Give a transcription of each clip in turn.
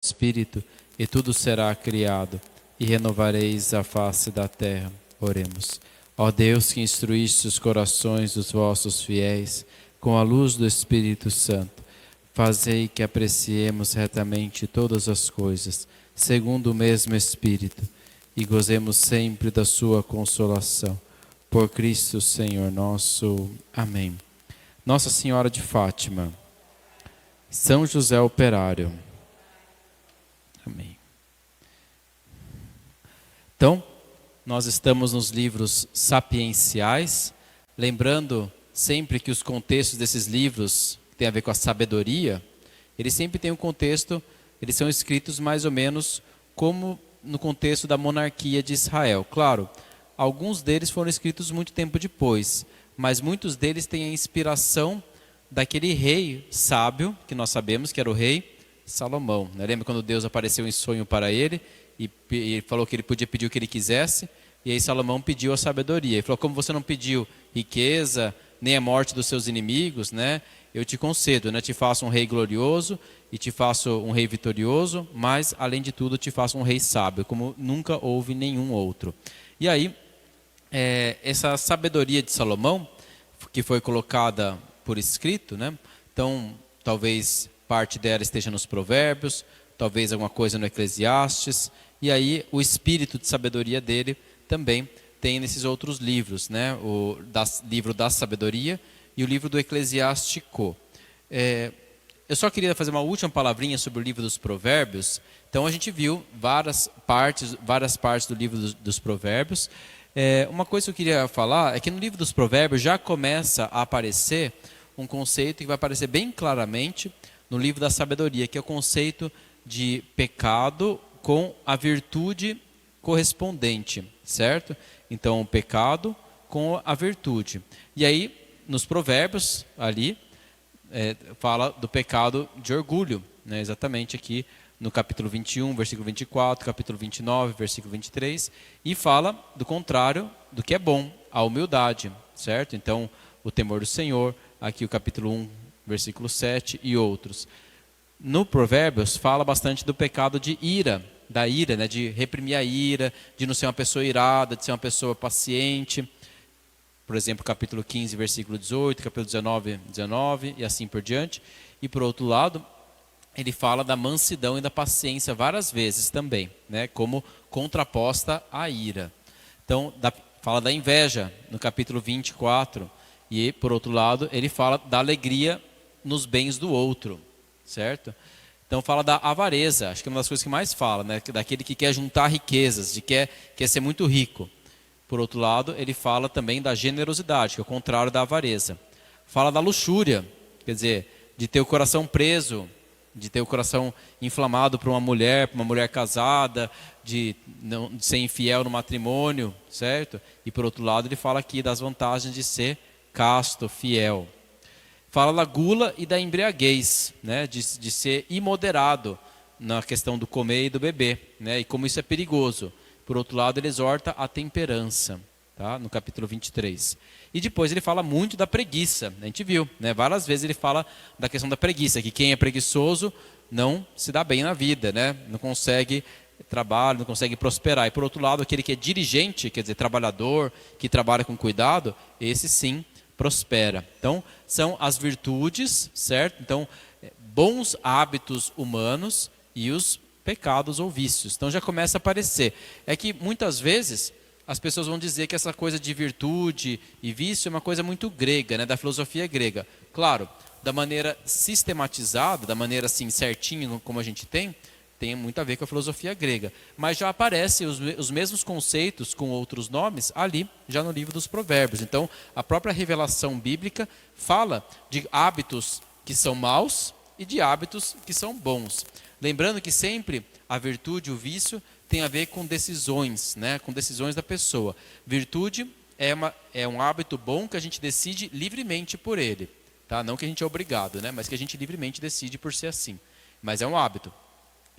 Espírito, e tudo será criado, e renovareis a face da terra. Oremos. Ó Deus, que instruíste os corações dos vossos fiéis com a luz do Espírito Santo, fazei que apreciemos retamente todas as coisas, segundo o mesmo Espírito, e gozemos sempre da sua consolação. Por Cristo Senhor nosso. Amém. Nossa Senhora de Fátima, São José Operário. Amém. Então, nós estamos nos livros sapienciais, lembrando sempre que os contextos desses livros que têm a ver com a sabedoria, eles sempre têm um contexto, eles são escritos mais ou menos como no contexto da monarquia de Israel. Claro, alguns deles foram escritos muito tempo depois, mas muitos deles têm a inspiração daquele rei sábio, que nós sabemos que era o rei Salomão, né? Lembra quando Deus apareceu em sonho para ele e falou que ele podia pedir o que ele quisesse? E aí Salomão pediu a sabedoria. Ele falou: como você não pediu riqueza, nem a morte dos seus inimigos, né? Eu te concedo, né? Te faço um rei glorioso e te faço um rei vitorioso, mas além de tudo te faço um rei sábio, como nunca houve nenhum outro. E aí, essa sabedoria de Salomão, que foi colocada por escrito, né? Então, talvez parte dela esteja nos Provérbios, talvez alguma coisa no Eclesiastes, e aí o espírito de sabedoria dele também tem nesses outros livros, né? O livro da sabedoria e o livro do Eclesiástico. Eu só queria fazer uma última palavrinha sobre o livro dos Provérbios. Então a gente viu várias partes do livro dos Provérbios. Uma coisa que eu queria falar é que no livro dos Provérbios já começa a aparecer um conceito que vai aparecer bem claramente no livro da sabedoria, que é o conceito de pecado com a virtude correspondente, certo? Então, o pecado com a virtude. E aí, nos Provérbios, ali, fala do pecado de orgulho, né? Exatamente aqui no capítulo 21, versículo 24, capítulo 29, versículo 23, e fala do contrário do que é bom, a humildade, certo? Então, o temor do Senhor, aqui o capítulo 1, versículo 7 e outros. No Provérbios fala bastante do pecado de ira, da ira, né, de reprimir a ira, de não ser uma pessoa irada, de ser uma pessoa paciente. Por exemplo, capítulo 15, versículo 18, capítulo 19 e assim por diante. E por outro lado, ele fala da mansidão e da paciência várias vezes também, né, como contraposta à ira. Então, fala da inveja no capítulo 24. E, por outro lado, ele fala da alegria nos bens do outro, certo? Então fala da avareza, acho que é uma das coisas que mais fala, né? Daquele que quer juntar riquezas, quer ser muito rico. Por outro lado, ele fala também da generosidade, que é o contrário da avareza. Fala da luxúria, quer dizer, de ter o coração preso, de ter o coração inflamado por uma mulher casada, de ser infiel no matrimônio, certo? E por outro lado, ele fala aqui das vantagens de ser casto, fiel. Fala da gula e da embriaguez, né? de ser imoderado na questão do comer e do beber, né? E como isso é perigoso. Por outro lado, ele exorta a temperança, tá? No capítulo 23. E depois ele fala muito da preguiça, a gente viu, né? Várias vezes ele fala da questão da preguiça, que quem é preguiçoso não se dá bem na vida, né? Não consegue trabalho, não consegue prosperar. E por outro lado, aquele que é dirigente, quer dizer, trabalhador, que trabalha com cuidado, esse sim prospera. Então, são as virtudes, certo? Então, bons hábitos humanos e os pecados ou vícios. Então, já começa a aparecer. É que, muitas vezes, as pessoas vão dizer que essa coisa de virtude e vício é uma coisa muito grega, né? Da filosofia grega. Claro, da maneira sistematizada, da maneira assim, certinho, como a gente tem muito a ver com a filosofia grega. Mas já aparecem os mesmos conceitos com outros nomes ali, já no livro dos Provérbios. Então, a própria revelação bíblica fala de hábitos que são maus e de hábitos que são bons. Lembrando que sempre a virtude, o vício, tem a ver com decisões, né? Com decisões da pessoa. Virtude é um hábito bom que a gente decide livremente por ele. Tá? Não que a gente é obrigado, né? Mas que a gente livremente decide por ser assim. Mas é um hábito.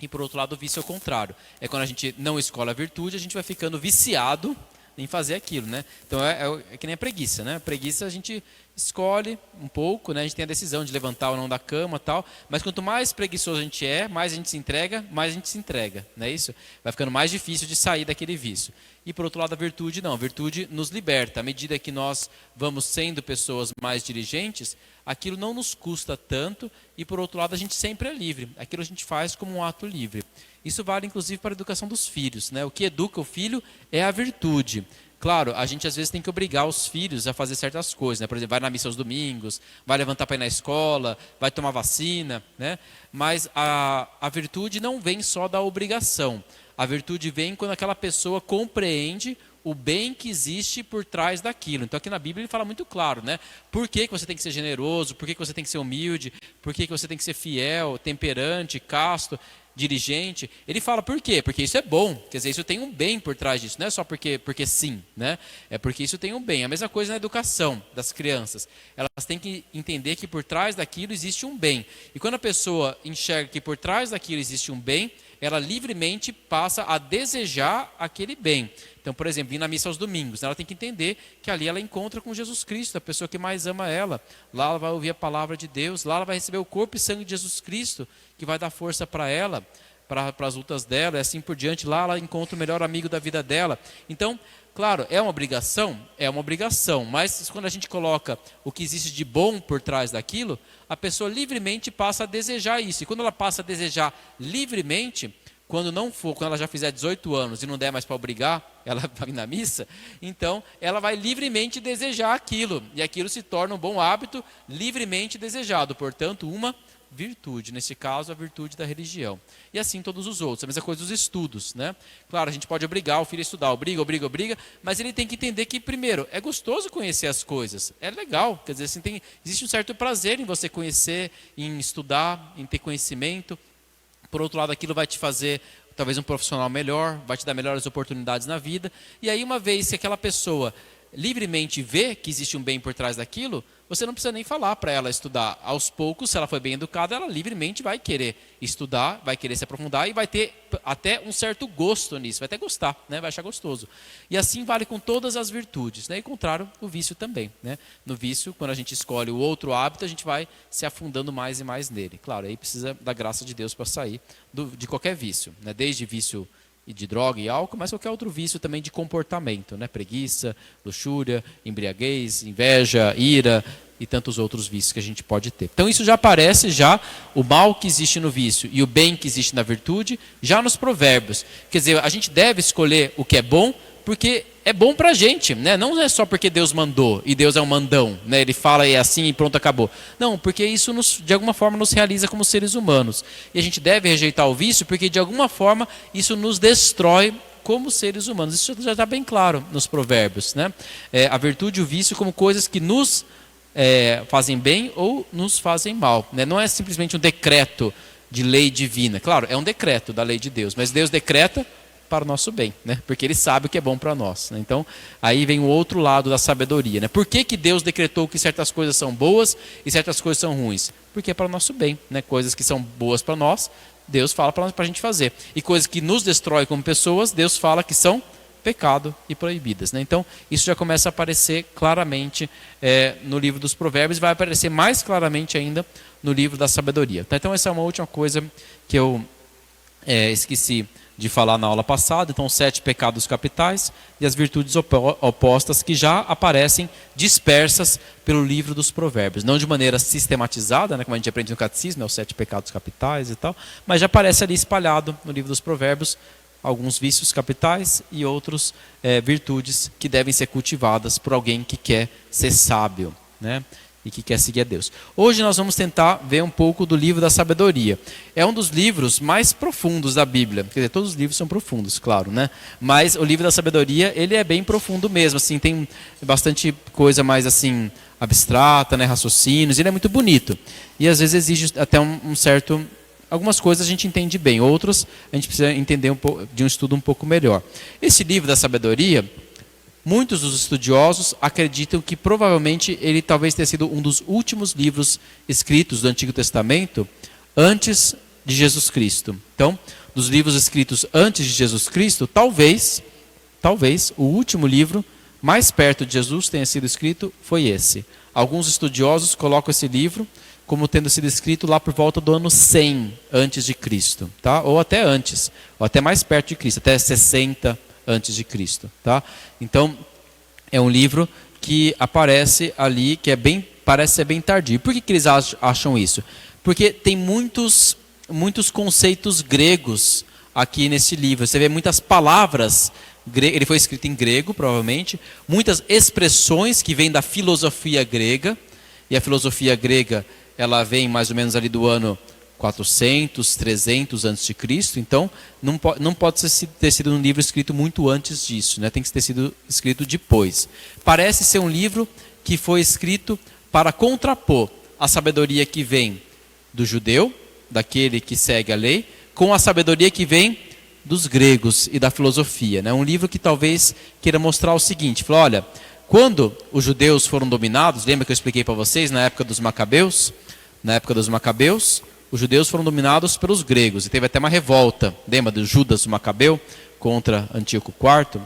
E por outro lado, o vício é o contrário. É quando a gente não escolhe a virtude, a gente vai ficando viciado em fazer aquilo, né? Então é que nem a preguiça, né? A preguiça a gente escolhe um pouco, né? A gente tem a decisão de levantar ou não da cama e tal, mas quanto mais preguiçoso a gente é, mais a gente se entrega, não é isso? Vai ficando mais difícil de sair daquele vício. E por outro lado a virtude não, a virtude nos liberta. À medida que nós vamos sendo pessoas mais diligentes, aquilo não nos custa tanto e por outro lado a gente sempre é livre. Aquilo a gente faz como um ato livre. Isso vale inclusive para a educação dos filhos, né? O que educa o filho é a virtude. Claro, a gente às vezes tem que obrigar os filhos a fazer certas coisas, né? Por exemplo, vai na missa aos domingos, vai levantar para ir na escola, vai tomar vacina, né? Mas a virtude não vem só da obrigação. A virtude vem quando aquela pessoa compreende o bem que existe por trás daquilo. Então aqui na Bíblia ele fala muito claro, né? Por que você tem que ser generoso, por que você tem que ser humilde, por que você tem que ser fiel, temperante, casto, dirigente. Ele fala por quê? Porque isso é bom, quer dizer, isso tem um bem por trás disso, não é só porque sim, né? É porque isso tem um bem. A mesma coisa na educação das crianças. Elas têm que entender que por trás daquilo existe um bem. E quando a pessoa enxerga que por trás daquilo existe um bem, ela livremente passa a desejar aquele bem. Então, por exemplo, vir na missa aos domingos, ela tem que entender que ali ela encontra com Jesus Cristo, a pessoa que mais ama ela. Lá ela vai ouvir a palavra de Deus, lá ela vai receber o corpo e sangue de Jesus Cristo, que vai dar força para ela, para as lutas dela, e assim por diante. Lá ela encontra o melhor amigo da vida dela. Então, claro, é uma obrigação? É uma obrigação, mas quando a gente coloca o que existe de bom por trás daquilo, a pessoa livremente passa a desejar isso. E quando ela passa a desejar livremente, quando ela já fizer 18 anos e não der mais para obrigar ela a ir na missa, então ela vai livremente desejar aquilo. E aquilo se torna um bom hábito livremente desejado. Portanto, uma virtude, nesse caso a virtude da religião. E assim todos os outros, a mesma coisa dos estudos, né? Claro, a gente pode obrigar o filho a estudar, obriga, mas ele tem que entender que, primeiro, é gostoso conhecer as coisas, é legal, quer dizer, assim, existe um certo prazer em você conhecer, em estudar, em ter conhecimento. Por outro lado, aquilo vai te fazer talvez um profissional melhor, vai te dar melhores oportunidades na vida. E aí, uma vez que aquela pessoa livremente vê que existe um bem por trás daquilo, você não precisa nem falar para ela estudar. Aos poucos, se ela foi bem educada, ela livremente vai querer estudar, vai querer se aprofundar e vai ter até um certo gosto nisso, vai até gostar, né? Vai achar gostoso. E assim vale com todas as virtudes, né? E contrário, o vício também, né? No vício, quando a gente escolhe o outro hábito, a gente vai se afundando mais e mais nele. Claro, aí precisa da graça de Deus para sair de qualquer vício, né? Desde vício e de droga e álcool, mas qualquer outro vício também de comportamento, né? Preguiça, luxúria, embriaguez, inveja, ira e tantos outros vícios que a gente pode ter. Então isso já aparece, o mal que existe no vício e o bem que existe na virtude, já nos provérbios. Quer dizer, a gente deve escolher o que é bom, porque é bom para a gente, né? Não é só porque Deus mandou e Deus é um mandão, né? Ele fala e é assim e pronto, acabou. Não, porque isso de alguma forma nos realiza como seres humanos. E a gente deve rejeitar o vício porque de alguma forma isso nos destrói como seres humanos. Isso já está bem claro nos provérbios, né? A virtude e o vício como coisas que nos fazem bem ou nos fazem mal, né? Não é simplesmente um decreto de lei divina. Claro, é um decreto da lei de Deus, mas Deus decreta para o nosso bem, né? Porque Ele sabe o que é bom para nós, né? Então, aí vem o outro lado da sabedoria, né? Por que Deus decretou que certas coisas são boas e certas coisas são ruins? Porque é para o nosso bem, né? Coisas que são boas para nós, Deus fala para a gente fazer. E coisas que nos destroem como pessoas, Deus fala que são pecado e proibidas, né? Então, isso já começa a aparecer claramente no livro dos Provérbios e vai aparecer mais claramente ainda no livro da sabedoria. Então, essa é uma última coisa que eu esqueci de falar na aula passada. Então, 7 pecados capitais e as virtudes opostas que já aparecem dispersas pelo livro dos Provérbios. Não de maneira sistematizada, né, como a gente aprende no catecismo, os 7 pecados capitais e tal, mas já aparece ali espalhado no livro dos Provérbios alguns vícios capitais e outros virtudes que devem ser cultivadas por alguém que quer ser sábio, né? E que quer seguir a Deus. Hoje nós vamos tentar ver um pouco do livro da sabedoria. É um dos livros mais profundos da Bíblia. Quer dizer, todos os livros são profundos, claro, né? Mas o livro da sabedoria, ele é bem profundo mesmo, assim, tem bastante coisa mais assim abstrata, né, raciocínios, ele é muito bonito. E às vezes exige até um certo... Algumas coisas a gente entende bem, outras a gente precisa entender de um estudo um pouco melhor. Esse livro da sabedoria, muitos dos estudiosos acreditam que provavelmente ele talvez tenha sido um dos últimos livros escritos do Antigo Testamento antes de Jesus Cristo. Então, dos livros escritos antes de Jesus Cristo, talvez o último livro mais perto de Jesus tenha sido escrito foi esse, Alguns estudiosos colocam esse livro como tendo sido escrito lá por volta do ano 100 antes de Cristo, tá? Ou até antes, ou até mais perto de Cristo, até 60 antes de Cristo, tá? Então, é um livro que aparece ali, que parece ser bem tardio. Por que eles acham isso? Porque tem muitos conceitos gregos aqui nesse livro. Você vê muitas palavras, ele foi escrito em grego, provavelmente, muitas expressões que vêm da filosofia grega, e a filosofia grega, ela vem mais ou menos ali do ano 400, 300 a.C., então não pode ter sido um livro escrito muito antes disso, né? Tem que ter sido escrito depois. Parece ser um livro que foi escrito para contrapor a sabedoria que vem do judeu, daquele que segue a lei, com a sabedoria que vem dos gregos e da filosofia, né? Um livro que talvez queira mostrar o seguinte, fala, olha, quando os judeus foram dominados, lembra que eu expliquei para vocês na época dos Macabeus? Na época dos Macabeus, os judeus foram dominados pelos gregos, e teve até uma revolta, lembra do Judas Macabeu contra Antíoco IV?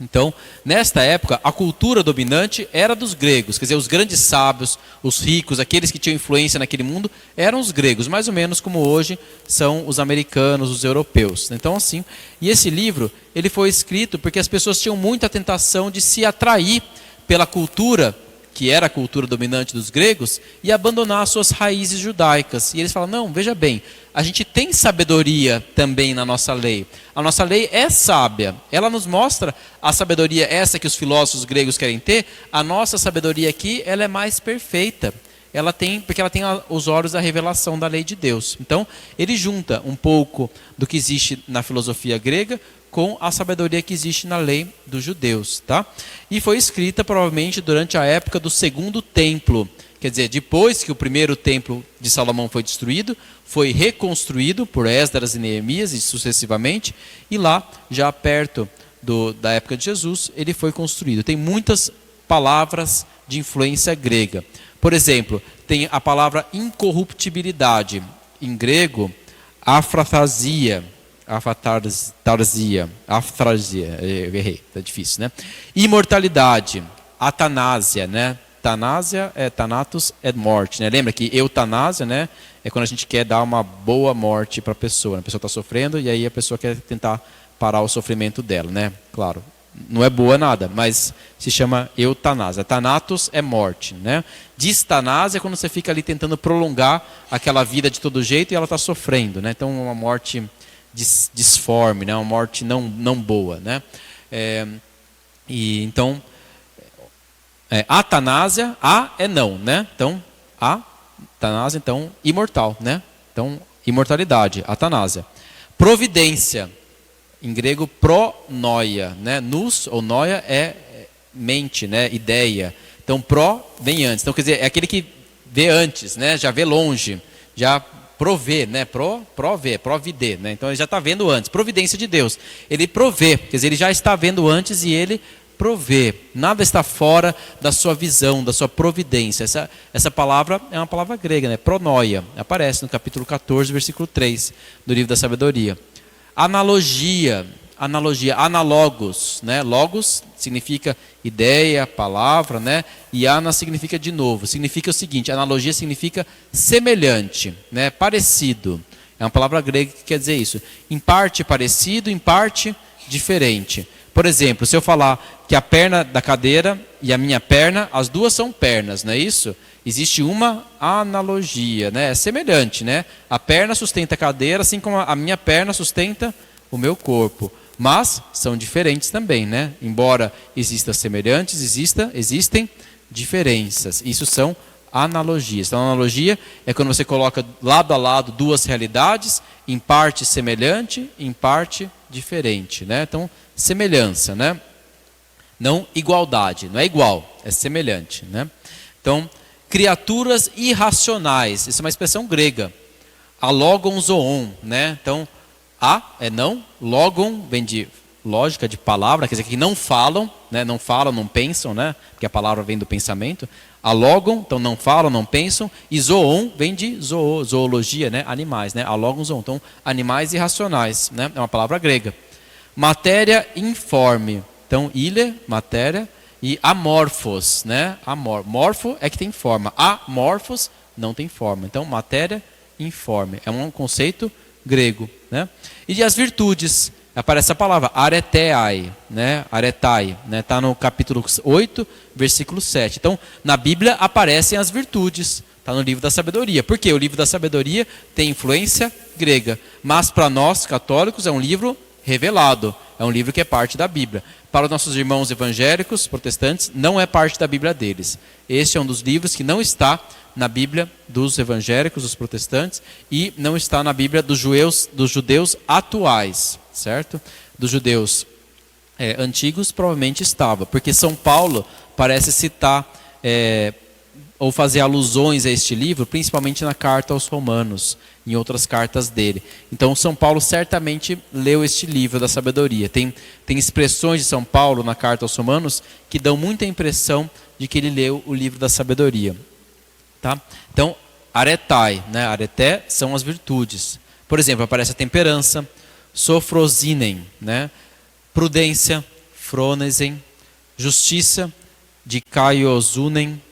Então, nesta época, a cultura dominante era dos gregos, quer dizer, os grandes sábios, os ricos, aqueles que tinham influência naquele mundo, eram os gregos, mais ou menos como hoje são os americanos, os europeus. Então, assim, e esse livro, ele foi escrito porque as pessoas tinham muita tentação de se atrair pela cultura, que era a cultura dominante dos gregos, e abandonar suas raízes judaicas. E eles falam, não, veja bem, a gente tem sabedoria também na nossa lei. A nossa lei é sábia. Ela nos mostra a sabedoria essa que os filósofos gregos querem ter. A nossa sabedoria aqui, ela é mais perfeita. Porque ela tem os olhos da revelação da lei de Deus. Então, ele junta um pouco do que existe na filosofia grega com a sabedoria que existe na lei dos judeus, tá? E foi escrita provavelmente durante a época do segundo templo, quer dizer, depois que o primeiro templo de Salomão foi destruído, foi reconstruído por Esdras e Neemias e sucessivamente, e lá, já perto da época de Jesus, ele foi construído. Tem muitas palavras de influência grega. Por exemplo, tem a palavra incorruptibilidade, em grego, afratasia, eu errei, tá difícil, né? Imortalidade, atanásia, né? Thanatos é morte, né? Lembra que eutanásia, né? É quando a gente quer dar uma boa morte para a pessoa. A pessoa está sofrendo e aí a pessoa quer tentar parar o sofrimento dela, né? Claro, não é boa nada, mas se chama eutanásia. Thanatos é morte, né? Distanásia é quando você fica ali tentando prolongar aquela vida de todo jeito e ela está sofrendo, né? Então uma morte disforme, né? Uma morte não boa, né? Então, atanásia, é não, né? Então, atanásia, então, imortal, né? Então, imortalidade, atanásia. Providência, em grego, pronoia, né? Nous ou noia é mente, né? Ideia. Então, vem antes. Então, quer dizer, é aquele que vê antes, né? Já vê longe, já provê, né? Provide, né? Então ele já está vendo antes. Providência de Deus. Ele provê, quer dizer, ele já está vendo antes e ele provê. Nada está fora da sua visão, da sua providência. Essa palavra é uma palavra grega, né? Pronoia. Aparece no capítulo 14, versículo 3 do livro da sabedoria. Analogia, análogos, né? Logos significa ideia, palavra, né? E ana significa de novo. Significa o seguinte, analogia significa semelhante, né? Parecido. É uma palavra grega que quer dizer isso. Em parte parecido, em parte diferente. Por exemplo, se eu falar que a perna da cadeira e a minha perna, as duas são pernas, não é isso? Existe uma analogia, né? É semelhante, né? A perna sustenta a cadeira, assim como a minha perna sustenta o meu corpo. Mas são diferentes também, né? Embora existam semelhantes, existem diferenças. Isso são analogias. Então, analogia é quando você coloca lado a lado duas realidades, em parte semelhante, em parte diferente, né? Então, semelhança, né? Não igualdade, não é igual, é semelhante, né? Então, criaturas irracionais, isso é uma expressão grega. Alogon zoon, né? Então, é não, logon vem de lógica, de palavra, quer dizer que não falam, né? Não falam, não pensam, né? Porque a palavra vem do pensamento. Alogon, então não falam, não pensam. E zoon vem de zoologia, né? Animais, né? Alogon zoon, então animais irracionais, né? É uma palavra grega. Matéria informe, então matéria, E amorphos, né? Morfo é que tem forma. Amorphos não tem forma. Então, matéria informe. É um conceito grego, né? E as virtudes, aparece a palavra aretai, né? Aretai, né? Tá no capítulo 8, versículo 7. Então, na Bíblia aparecem as virtudes. Está no livro da sabedoria. Por quê? O livro da sabedoria tem influência grega. Mas para nós, católicos, é um livro revelado. É um livro que é parte da Bíblia. Para os nossos irmãos evangélicos, protestantes, não é parte da Bíblia deles. Este é um dos livros que não está na Bíblia dos evangélicos, dos protestantes, e não está na Bíblia dos judeus atuais, certo? Dos judeus antigos provavelmente estava, porque São Paulo parece citar ou fazer alusões a este livro, principalmente na carta aos Romanos, em outras cartas dele. Então, São Paulo certamente leu este livro da sabedoria. Tem expressões de São Paulo na carta aos Romanos que dão muita impressão de que ele leu o livro da sabedoria. Tá? Então, aretai, né? Areté são as virtudes. Por exemplo, aparece a temperança, sofrosinen, né? Prudência, fronesen, justiça, dikaiosunen,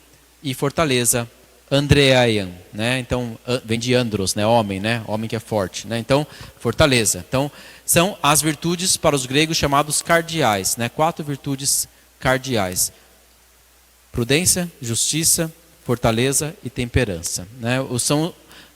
e fortaleza, andreaian, né? Então vem de andros, né? Homem, né? Homem que é forte, né? Então fortaleza. Então são as virtudes para os gregos chamados cardeais, né? 4 virtudes cardeais: prudência, justiça, fortaleza e temperança, né?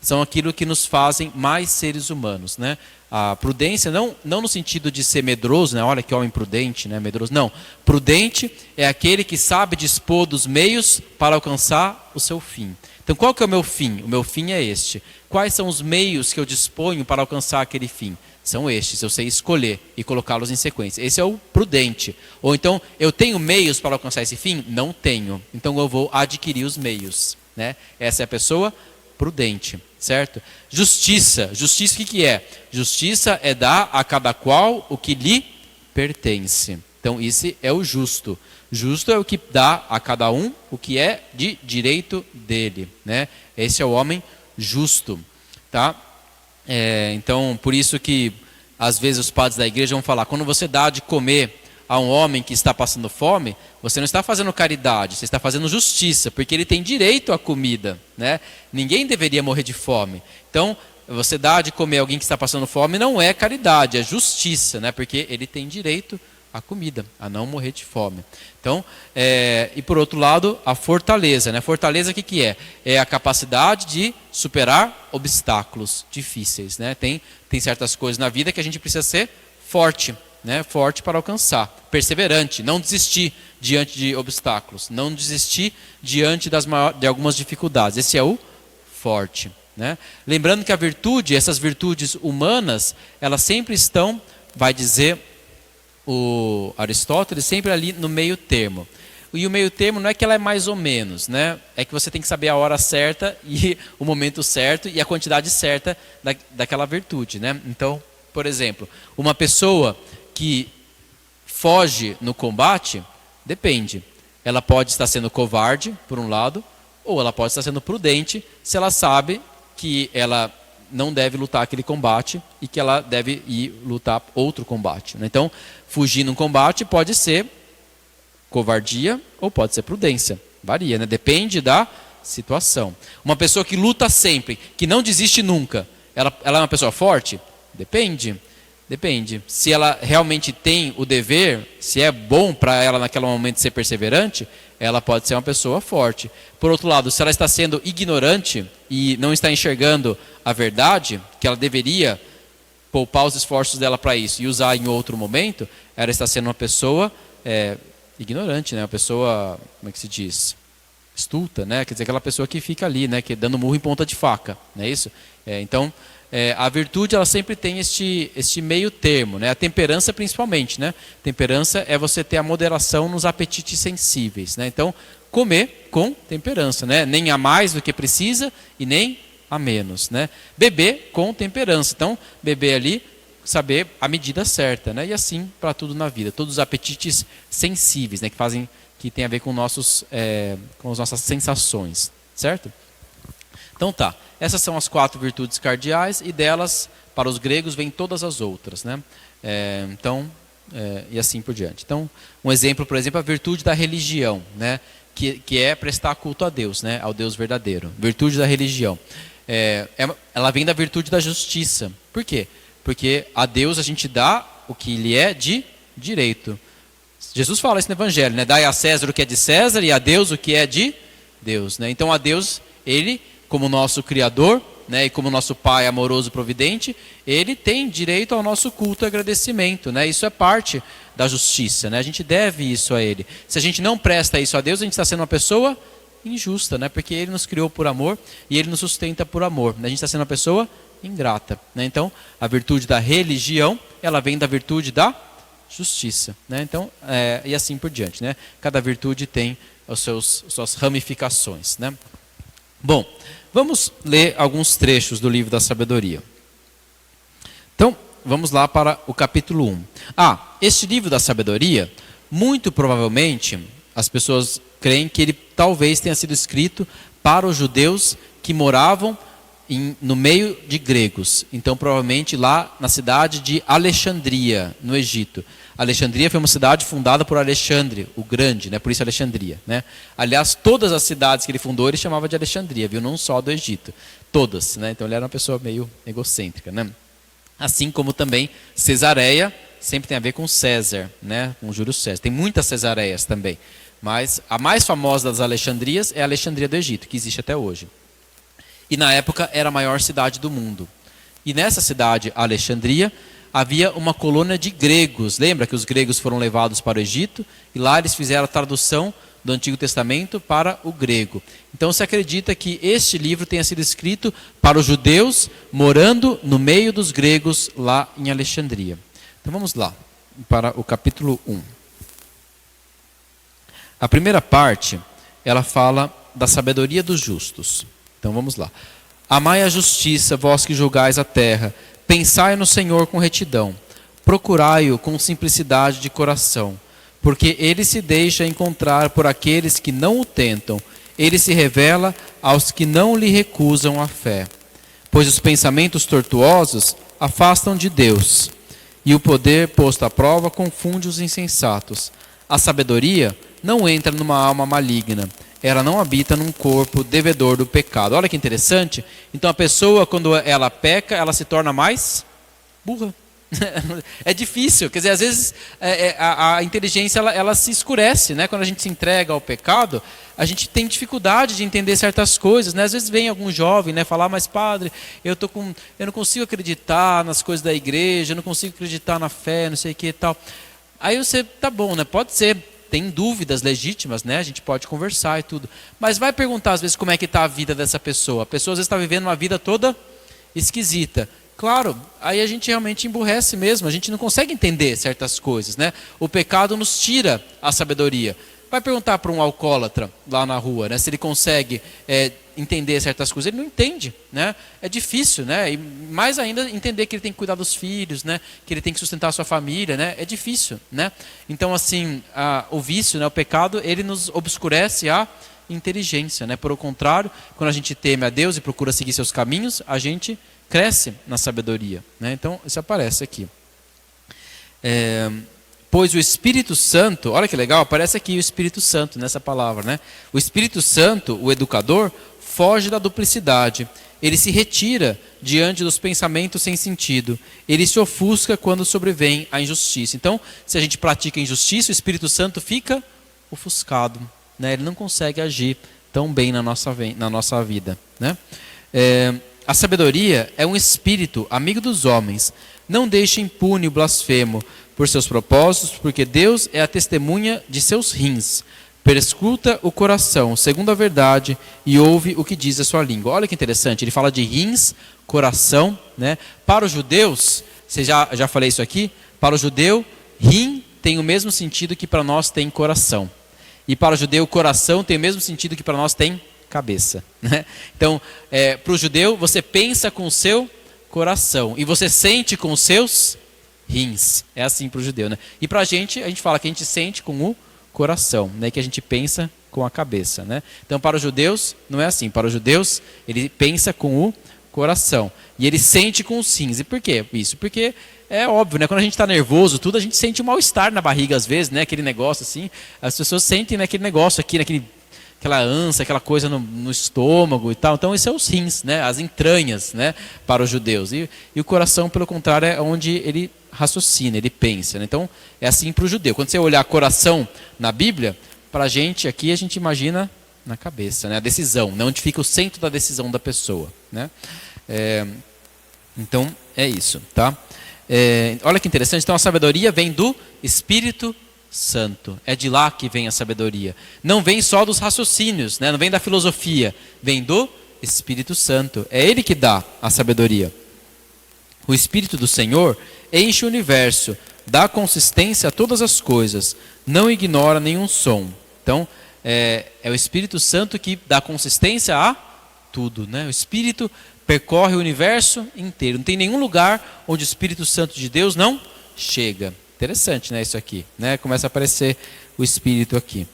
São aquilo que nos fazem mais seres humanos, né? A prudência não no sentido de ser medroso, né? Olha que homem prudente, né? Medroso. Não. Prudente é aquele que sabe dispor dos meios para alcançar o seu fim. Então, qual que é o meu fim? O meu fim é este. Quais são os meios que eu disponho para alcançar aquele fim? São estes. Eu sei escolher e colocá-los em sequência. Esse é o prudente. Ou então, eu tenho meios para alcançar esse fim? Não tenho. Então, eu vou adquirir os meios, né? Essa é a pessoa prudente, certo? Justiça. Justiça o que é? Justiça é dar a cada qual o que lhe pertence. Então, esse é o justo. Justo é o que dá a cada um o que é de direito dele, né? Esse é o homem justo, tá? Então, por isso que às vezes os padres da igreja vão falar, quando você dá de comer a um homem que está passando fome, você não está fazendo caridade, você está fazendo justiça, porque ele tem direito à comida, né? Ninguém deveria morrer de fome. Então, você dá de comer a alguém que está passando fome não é caridade, é justiça, né? Porque ele tem direito à comida, a não morrer de fome. Então, e por outro lado, a fortaleza, né? Fortaleza o que é? É a capacidade de superar obstáculos difíceis, né? Tem certas coisas na vida que a gente precisa ser forte, né? Forte para alcançar, perseverante, não desistir diante de obstáculos, não desistir diante de algumas dificuldades. Esse é o forte, né? Lembrando que a virtude, essas virtudes humanas, elas sempre estão, vai dizer o Aristóteles, sempre ali no meio termo. E o meio termo não é que ela é mais ou menos, né? É que você tem que saber a hora certa e o momento certo e a quantidade certa daquela virtude, né? Então, por exemplo, uma pessoa que foge no combate, depende. Ela pode estar sendo covarde, por um lado, ou ela pode estar sendo prudente se ela sabe que ela não deve lutar aquele combate e que ela deve ir lutar outro combate, né? Então, fugir num combate pode ser covardia ou pode ser prudência. Varia, né? Depende da situação. Uma pessoa que luta sempre, que não desiste nunca, ela é uma pessoa forte? Depende. Se ela realmente tem o dever, se é bom para ela naquele momento ser perseverante, ela pode ser uma pessoa forte. Por outro lado, se ela está sendo ignorante e não está enxergando a verdade, que ela deveria poupar os esforços dela para isso e usar em outro momento, ela está sendo uma pessoa ignorante, né? Uma pessoa, como é que se diz? Estulta, né? Quer dizer, aquela pessoa que fica ali, né? Que dando murro em ponta de faca, não é isso? Então, a virtude ela sempre tem este meio termo, né? A temperança principalmente, né? Temperança é você ter a moderação nos apetites sensíveis, né? Então, comer com temperança, né? Nem a mais do que precisa e nem a menos, né? Beber com temperança. Então, beber ali, saber a medida certa, né? E assim para tudo na vida, todos os apetites sensíveis, né? Que tem a ver com com as nossas sensações, certo? Então tá, essas são as 4 virtudes cardeais e delas, para os gregos, vêm todas as outras, né? Então, e assim por diante. Então, um exemplo, por exemplo, a virtude da religião, né? Que é prestar culto a Deus, né? Ao Deus verdadeiro. Virtude da religião. Ela vem da virtude da justiça. Por quê? Porque a Deus a gente dá o que lhe é de direito. Jesus fala isso no Evangelho, né? Dai a César o que é de César e a Deus o que é de Deus, né? Então a Deus, Ele, como nosso Criador, né, e como nosso Pai amoroso e providente, Ele tem direito ao nosso culto e agradecimento, né? Isso é parte da justiça, né? A gente deve isso a Ele. Se a gente não presta isso a Deus, a gente está sendo uma pessoa injusta, né? Porque Ele nos criou por amor e Ele nos sustenta por amor, né? A gente está sendo uma pessoa ingrata, né? Então, a virtude da religião, ela vem da virtude da justiça, né? Então, e assim por diante, né? Cada virtude tem suas ramificações, né? Bom, vamos ler alguns trechos do livro da sabedoria. Então, vamos lá para o capítulo 1. Este livro da sabedoria, muito provavelmente, as pessoas creem que ele talvez tenha sido escrito para os judeus que moravam no meio de gregos. Então, provavelmente lá na cidade de Alexandria, no Egito. Alexandria foi uma cidade fundada por Alexandre, o Grande, né? Por isso Alexandria, né? Aliás, todas as cidades que ele fundou, ele chamava de Alexandria, viu? Não só do Egito, todas, né? Então ele era uma pessoa meio egocêntrica, né? Assim como também Cesareia sempre tem a ver com César, né? Com Júlio César. Tem muitas Cesareias também, mas a mais famosa das Alexandrias é a Alexandria do Egito, que existe até hoje. E na época era a maior cidade do mundo. E nessa cidade, Alexandria, havia uma colônia de gregos. Lembra que os gregos foram levados para o Egito? E lá eles fizeram a tradução do Antigo Testamento para o grego. Então se acredita que este livro tenha sido escrito para os judeus morando no meio dos gregos lá em Alexandria. Então vamos lá, para o capítulo 1. A primeira parte, ela fala da sabedoria dos justos. Então vamos lá. Amai a justiça, vós que julgais a terra. Pensai no Senhor com retidão. Procurai-o com simplicidade de coração. Porque ele se deixa encontrar por aqueles que não o tentam. Ele se revela aos que não lhe recusam a fé. Pois os pensamentos tortuosos afastam de Deus. E o poder posto à prova confunde os insensatos. A sabedoria não entra numa alma maligna. Ela não habita num corpo devedor do pecado. Olha que interessante. Então a pessoa, quando ela peca, ela se torna mais burra. É difícil, quer dizer, às vezes a inteligência ela se escurece, né? Quando a gente se entrega ao pecado, a gente tem dificuldade de entender certas coisas, né? Às vezes vem algum jovem, né, falar, mas padre, eu não consigo acreditar nas coisas da igreja, eu não consigo acreditar na fé, não sei o que e tal. Aí você, tá bom, né? Pode ser. Tem dúvidas legítimas, né? A gente pode conversar e tudo. Mas vai perguntar às vezes como é que está a vida dessa pessoa. A pessoa às vezes está vivendo uma vida toda esquisita. Claro, aí a gente realmente emburrece mesmo. A gente não consegue entender certas coisas, né? O pecado nos tira a sabedoria. Vai perguntar para um alcoólatra lá na rua, né? Se ele consegue entender certas coisas. Ele não entende, né? É difícil, né? E mais ainda entender que ele tem que cuidar dos filhos, né? Que ele tem que sustentar a sua família, né? É difícil, né? Então, assim, o vício, né? O pecado, ele nos obscurece a inteligência, né? Por o contrário, quando a gente teme a Deus e procura seguir seus caminhos, a gente cresce na sabedoria, né? Então, isso aparece aqui. Pois o Espírito Santo, olha que legal, aparece aqui o Espírito Santo nessa palavra, né? O Espírito Santo, o educador, foge da duplicidade. Ele se retira diante dos pensamentos sem sentido. Ele se ofusca quando sobrevém a injustiça. Então, se a gente pratica injustiça, o Espírito Santo fica ofuscado, né? Ele não consegue agir tão bem na nossa vida, né? A sabedoria é um espírito amigo dos homens. Não deixe impune o blasfemo por seus propósitos, porque Deus é a testemunha de seus rins. Perscruta o coração, segundo a verdade, e ouve o que diz a sua língua. Olha que interessante, ele fala de rins, coração, né? Para os judeus, você já falei isso aqui, para o judeu, rim tem o mesmo sentido que para nós tem coração. E para o judeu, coração tem o mesmo sentido que para nós tem cabeça, né? Então, para o judeu, você pensa com o seu coração e você sente com os seus rins. É assim para o judeu, né? E para a gente fala que a gente sente com o coração, né? Que a gente pensa com a cabeça, né? Então, para os judeus, não é assim. Para os judeus, ele pensa com o coração. E ele sente com os rins. E por quê isso? Porque é óbvio, né? Quando a gente está nervoso, tudo, a gente sente um mal-estar na barriga às vezes, né? Aquele negócio assim. As pessoas sentem, né, aquele negócio aqui, aquela ânsia, aquela coisa no estômago e tal. Então, esses são os rins, né? As entranhas, né? Para os judeus. E o coração, pelo contrário, é onde ele raciocina, ele pensa, né? Então, é assim para o judeu. Quando você olhar coração na Bíblia, para a gente aqui, a gente imagina na cabeça, né? A decisão, né? Onde fica o centro da decisão da pessoa, né? Então, é isso, tá? Olha que interessante. Então, a sabedoria vem do Espírito Santo. É de lá que vem a sabedoria. Não vem só dos raciocínios, né? Não vem da filosofia. Vem do Espírito Santo. É Ele que dá a sabedoria. O Espírito do Senhor enche o universo, dá consistência a todas as coisas, não ignora nenhum som. Então, é o Espírito Santo que dá consistência a tudo, né? O Espírito percorre o universo inteiro. Não tem nenhum lugar onde o Espírito Santo de Deus não chega. Interessante, né, isso aqui, né? Começa a aparecer o Espírito aqui.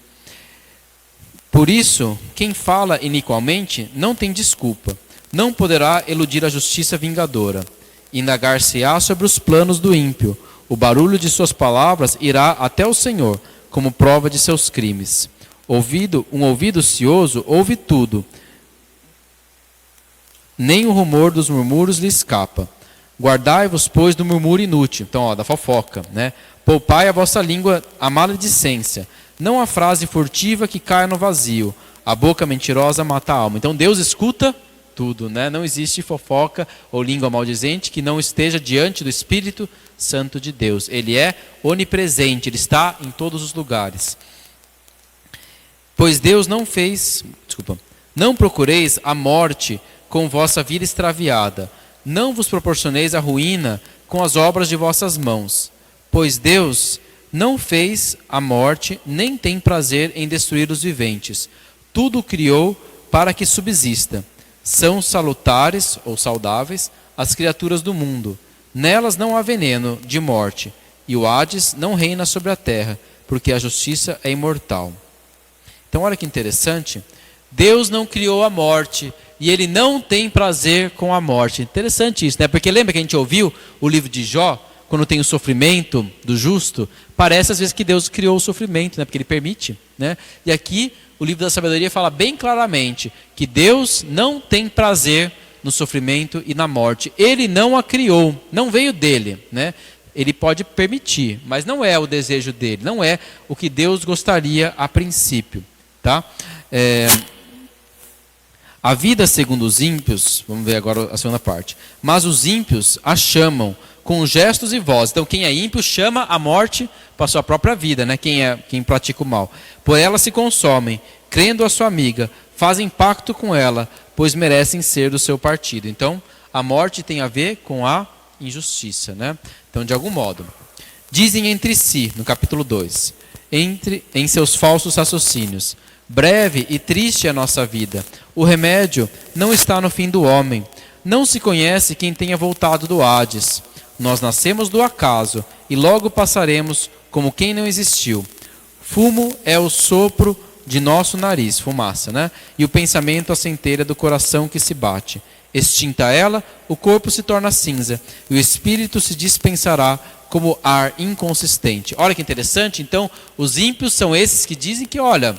Por isso, quem fala iniquamente não tem desculpa. Não poderá eludir a justiça vingadora. Indagar-se-á sobre os planos do ímpio. O barulho de suas palavras irá até o Senhor, como prova de seus crimes. Um ouvido ocioso ouve tudo. Nem o rumor dos murmúrios lhe escapa. Guardai-vos, pois, do murmúrio inútil. Então, da fofoca, né? Poupai a vossa língua a maledicência. Não a frase furtiva que caia no vazio. A boca mentirosa mata a alma. Então, Deus escuta tudo, né? Não existe fofoca ou língua maldizente que não esteja diante do Espírito Santo de Deus. Ele é onipresente, ele está em todos os lugares. Pois Deus não procureis a morte com vossa vida extraviada. Não vos proporcioneis a ruína com as obras de vossas mãos. Pois Deus não fez a morte, nem tem prazer em destruir os viventes. Tudo criou para que subsista. São salutares ou saudáveis as criaturas do mundo. Nelas não há veneno de morte, e o Hades não reina sobre a terra, porque a justiça é imortal. Então, olha que interessante. Deus não criou a morte e Ele não tem prazer com a morte. Interessante isso, né? Porque lembra que a gente ouviu o livro de Jó, quando tem o sofrimento do justo? Parece às vezes que Deus criou o sofrimento, né? Porque Ele permite, né? E aqui o livro da sabedoria fala bem claramente que Deus não tem prazer no sofrimento e na morte. Ele não a criou, não veio dele, né? Ele pode permitir, mas não é o desejo dele, não é o que Deus gostaria a princípio, tá? A vida segundo os ímpios, vamos ver agora a segunda parte. Mas os ímpios a chamam com gestos e vozes. Então quem é ímpio chama a morte para a sua própria vida, né? Quem pratica o mal. Por ela se consomem, crendo a sua amiga, fazem pacto com ela, pois merecem ser do seu partido. Então a morte tem a ver com a injustiça, né? Então, de algum modo, dizem entre si, no capítulo 2, em seus falsos raciocínios: breve e triste é a nossa vida. O remédio não está no fim do homem. Não se conhece quem tenha voltado do Hades. Nós nascemos do acaso e logo passaremos como quem não existiu. Fumo é o sopro de nosso nariz, fumaça, né? E o pensamento a centelha do coração que se bate. Extinta ela, o corpo se torna cinza e o espírito se dispensará como ar inconsistente. Olha que interessante. Então, os ímpios são esses que dizem que, olha,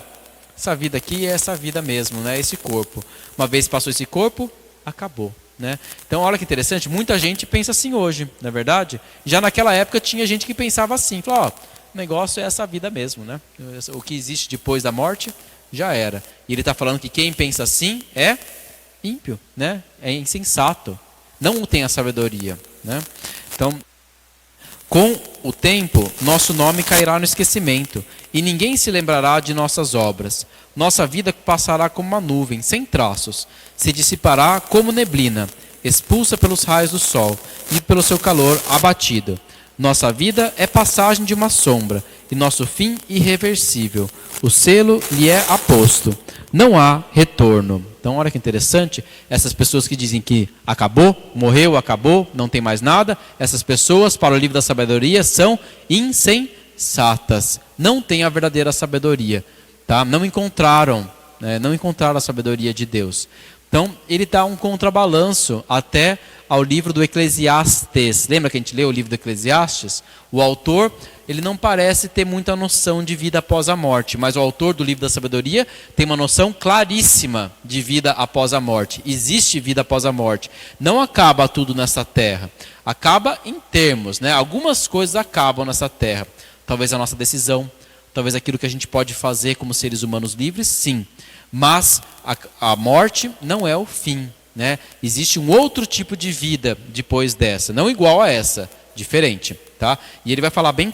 essa vida aqui é essa vida mesmo, né? Esse corpo. Uma vez passou esse corpo, acabou, né? Então, olha que interessante. Muita gente pensa assim hoje, não é verdade? Já naquela época tinha gente que pensava assim, falou, o negócio é essa vida mesmo, né? O que existe depois da morte já era. E ele está falando que quem pensa assim é ímpio, né? É insensato, não tem a sabedoria, né? Então, com o tempo, nosso nome cairá no esquecimento e ninguém se lembrará de nossas obras. Nossa vida passará como uma nuvem, sem traços, se dissipará como neblina, expulsa pelos raios do sol e pelo seu calor abatido. Nossa vida é passagem de uma sombra e nosso fim irreversível. O selo lhe é aposto. Não há retorno. Então, olha que interessante, essas pessoas que dizem que acabou, morreu, acabou, não tem mais nada, essas pessoas, para o livro da sabedoria, são insensatas. Não têm a verdadeira sabedoria, tá? Não encontraram a sabedoria de Deus. Então, ele dá um contrabalanço até ao livro do Eclesiastes. Lembra que a gente leu o livro do Eclesiastes? O autor, ele não parece ter muita noção de vida após a morte, mas o autor do livro da sabedoria tem uma noção claríssima de vida após a morte. Existe vida após a morte. Não acaba tudo nessa terra. Acaba em termos, né? Algumas coisas acabam nessa terra. Talvez a nossa decisão, talvez aquilo que a gente pode fazer como seres humanos livres, sim. Mas a morte não é o fim, né? Existe um outro tipo de vida depois dessa, não igual a essa, diferente, tá? E ele vai falar bem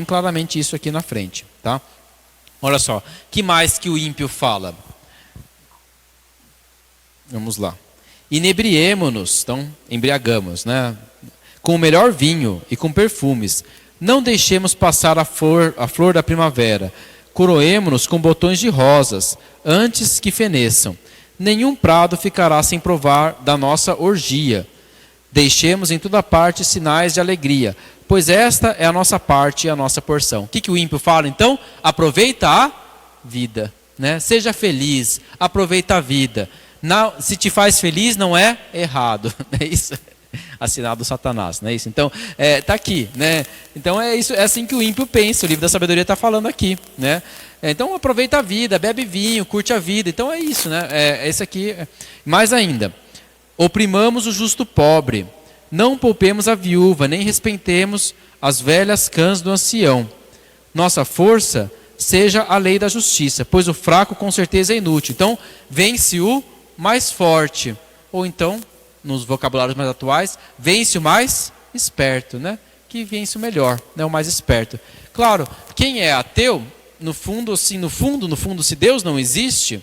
claramente isso aqui na frente, tá? Olha só, que mais que o ímpio fala? Vamos lá. Inebriemo-nos, então embriagamos, né? Com o melhor vinho e com perfumes. Não deixemos passar a flor da primavera. Coroemo-nos com botões de rosas, antes que feneçam. Nenhum prado ficará sem provar da nossa orgia. Deixemos em toda parte sinais de alegria, pois esta é a nossa parte e a nossa porção. O que o ímpio fala então? Aproveita a vida, né? Seja feliz, aproveita a vida. Se te faz feliz, não é errado, não é isso? Assinado Satanás, não é isso? Então, tá aqui, né? Então é isso, é assim que o ímpio pensa. O livro da sabedoria está falando aqui, né? Então aproveita a vida, bebe vinho, curte a vida. Então é isso, né? Esse aqui. Mais ainda, oprimamos o justo pobre, não poupemos a viúva, nem respeitemos as velhas cãs do ancião. Nossa força seja a lei da justiça, pois o fraco com certeza é inútil. Então vence o mais forte, ou então nos vocabulários mais atuais, vence o mais esperto, né? Que vence o melhor, né? O mais esperto. Claro, quem é ateu, no fundo, se Deus não existe,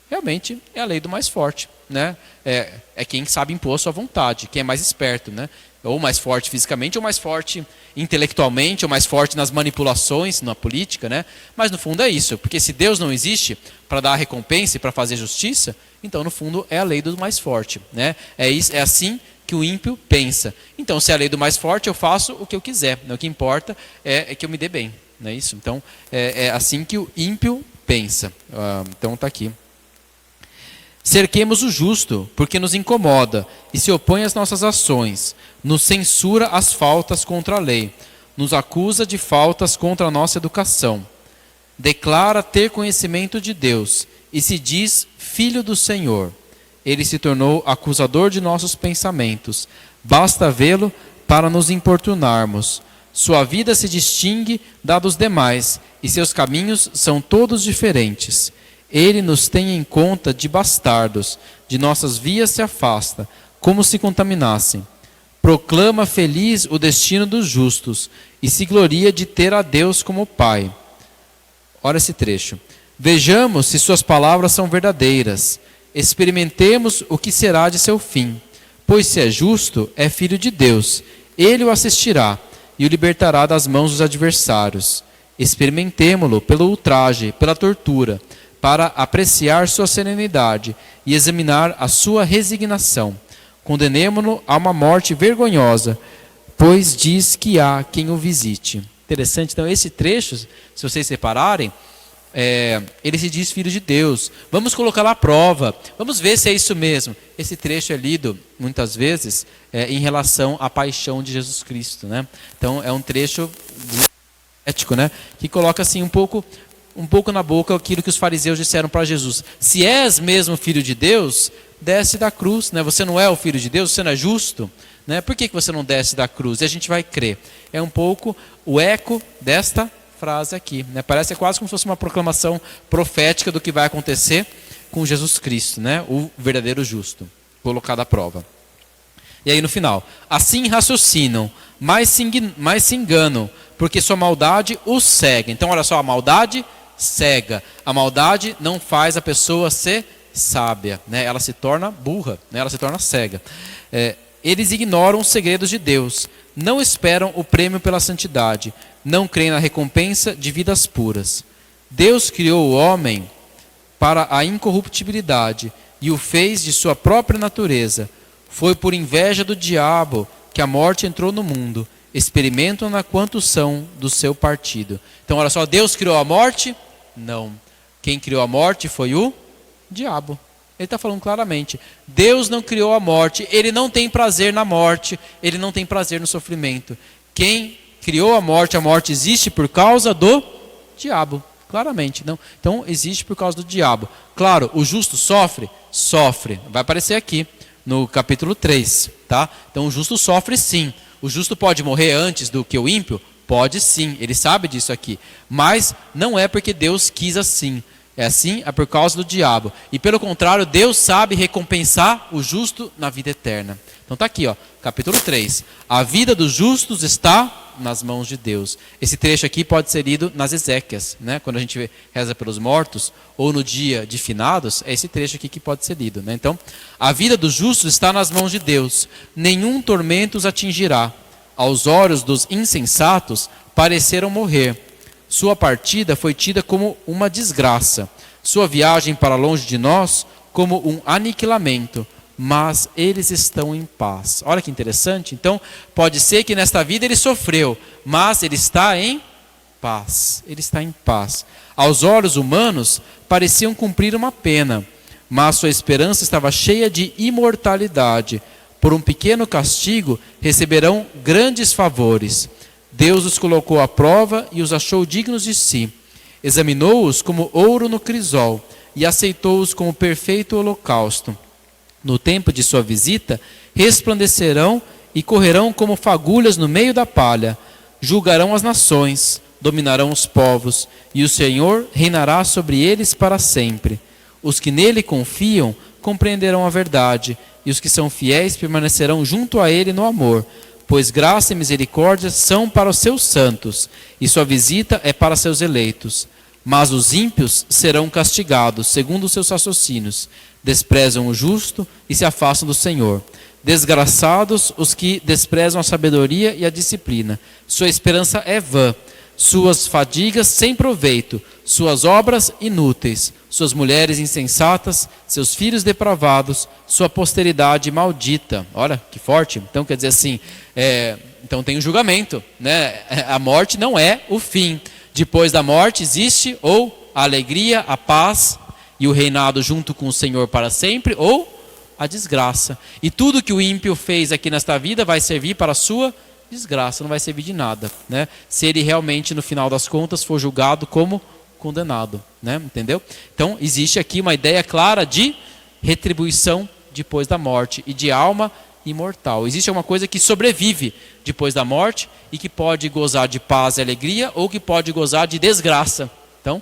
realmente é a lei do mais forte, né? É quem sabe impor a sua vontade, quem é mais esperto, né? Ou mais forte fisicamente, ou mais forte intelectualmente, ou mais forte nas manipulações, na política, né? Mas no fundo é isso, porque se Deus não existe para dar recompensa e para fazer justiça, então no fundo é a lei do mais forte, né? É assim que o ímpio pensa. Então se é a lei do mais forte, eu faço o que eu quiser, né? O que importa é que eu me dê bem, não é isso? Então é assim que o ímpio pensa. Então está aqui. Cerquemos o justo, porque nos incomoda e se opõe às nossas ações, nos censura as faltas contra a lei, nos acusa de faltas contra a nossa educação. Declara ter conhecimento de Deus e se diz filho do Senhor. Ele se tornou acusador de nossos pensamentos. Basta vê-lo para nos importunarmos. Sua vida se distingue da dos demais e seus caminhos são todos diferentes. Ele nos tem em conta de bastardos, de nossas vias se afasta, como se contaminassem. Proclama feliz o destino dos justos e se gloria de ter a Deus como Pai. Olha esse trecho. Vejamos se suas palavras são verdadeiras. Experimentemos o que será de seu fim. Pois se é justo, é filho de Deus. Ele o assistirá e o libertará das mãos dos adversários. Experimentemo-lo pelo ultraje, pela tortura, para apreciar sua serenidade e examinar a sua resignação. Condenemo-lo a uma morte vergonhosa, pois diz que há quem o visite. Interessante, então esse trecho, se vocês separarem, ele se diz filho de Deus. Vamos colocá-lo à prova, vamos ver se é isso mesmo. Esse trecho é lido muitas vezes em relação à paixão de Jesus Cristo, né? Então é um trecho ético, né? Que coloca assim um pouco na boca aquilo que os fariseus disseram para Jesus. Se és mesmo filho de Deus, desce da cruz, né? Você não é o filho de Deus, você não é justo, né? Por que você não desce da cruz? E a gente vai crer. É um pouco o eco desta frase aqui, né? Parece quase como se fosse uma proclamação profética do que vai acontecer com Jesus Cristo, né? O verdadeiro justo, colocado à prova. E aí no final, assim raciocinam, mas se enganam, porque sua maldade os cega. Então olha só, a maldade cega. A maldade não faz a pessoa ser sábia, né? Ela se torna burra, né? Ela se torna cega. Eles ignoram os segredos de Deus, não esperam o prêmio pela santidade, não creem na recompensa de vidas puras. Deus criou o homem para a incorruptibilidade e o fez de sua própria natureza. Foi por inveja do diabo que a morte entrou no mundo. Experimentam-na quantos são do seu partido. Então olha só, Deus criou a morte? Não. Quem criou a morte foi o diabo. Ele está falando claramente. Deus não criou a morte, Ele não tem prazer na morte, Ele não tem prazer no sofrimento. Quem criou a morte existe por causa do diabo. Claramente, não. Então existe por causa do diabo. Claro, o justo sofre? Sofre. Vai aparecer aqui no capítulo 3. Tá? Então o justo sofre sim. O justo pode morrer antes do que o ímpio? Pode sim, ele sabe disso aqui. Mas não é porque Deus quis assim. É assim, é por causa do diabo. E pelo contrário, Deus sabe recompensar o justo na vida eterna. Então está aqui, ó, capítulo 3. A vida dos justos está nas mãos de Deus. Esse trecho aqui pode ser lido nas Ezequias, né? Quando a gente reza pelos mortos, ou no dia de finados, é esse trecho aqui que pode ser lido, né? Então, a vida dos justos está nas mãos de Deus. Nenhum tormento os atingirá. Aos olhos dos insensatos pareceram morrer. Sua partida foi tida como uma desgraça. Sua viagem para longe de nós como um aniquilamento. Mas eles estão em paz. Olha que interessante. Então, pode ser que nesta vida ele sofreu, mas ele está em paz. Ele está em paz. Aos olhos humanos, pareciam cumprir uma pena, mas sua esperança estava cheia de imortalidade. Por um pequeno castigo, receberão grandes favores. Deus os colocou à prova e os achou dignos de si. Examinou-os como ouro no crisol e aceitou-os como perfeito holocausto. No tempo de sua visita, resplandecerão e correrão como fagulhas no meio da palha. Julgarão as nações, dominarão os povos, e o Senhor reinará sobre eles para sempre. Os que nele confiam compreenderão a verdade, e os que são fiéis permanecerão junto a ele no amor, pois graça e misericórdia são para os seus santos, e sua visita é para seus eleitos. Mas os ímpios serão castigados, segundo os seus raciocínios. Desprezam o justo e se afastam do Senhor. Desgraçados os que desprezam a sabedoria e a disciplina. Sua esperança é vã, suas fadigas sem proveito, suas obras inúteis, suas mulheres insensatas, seus filhos depravados, sua posteridade maldita. Olha que forte. Então quer dizer assim, então tem um julgamento, né? A morte não é o fim. Depois da morte existe ou a alegria, a paz e o reinado junto com o Senhor para sempre, ou a desgraça. E tudo que o ímpio fez aqui nesta vida vai servir para a sua desgraça, não vai servir de nada, né? Se ele realmente, no final das contas, for julgado como condenado, né? Entendeu? Então, existe aqui uma ideia clara de retribuição depois da morte e de alma imortal. Existe uma coisa que sobrevive depois da morte e que pode gozar de paz e alegria ou que pode gozar de desgraça. Então,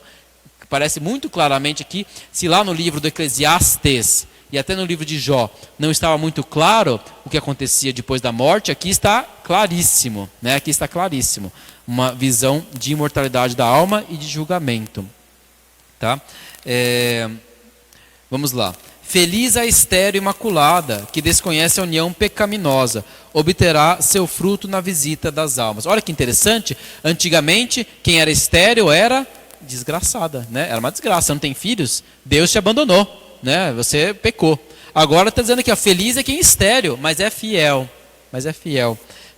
parece muito claramente aqui, se lá no livro do Eclesiastes e até no livro de Jó não estava muito claro o que acontecia depois da morte, aqui está claríssimo, né? Aqui está claríssimo. Uma visão de imortalidade da alma e de julgamento. Tá? Vamos lá. Feliz a estéril imaculada, que desconhece a união pecaminosa, obterá seu fruto na visita das almas. Olha que interessante, antigamente quem era estéril era desgraçada, né? Era uma desgraça, não tem filhos, Deus te abandonou, né? Você pecou. Agora está dizendo que feliz é quem é estéril, mas é fiel,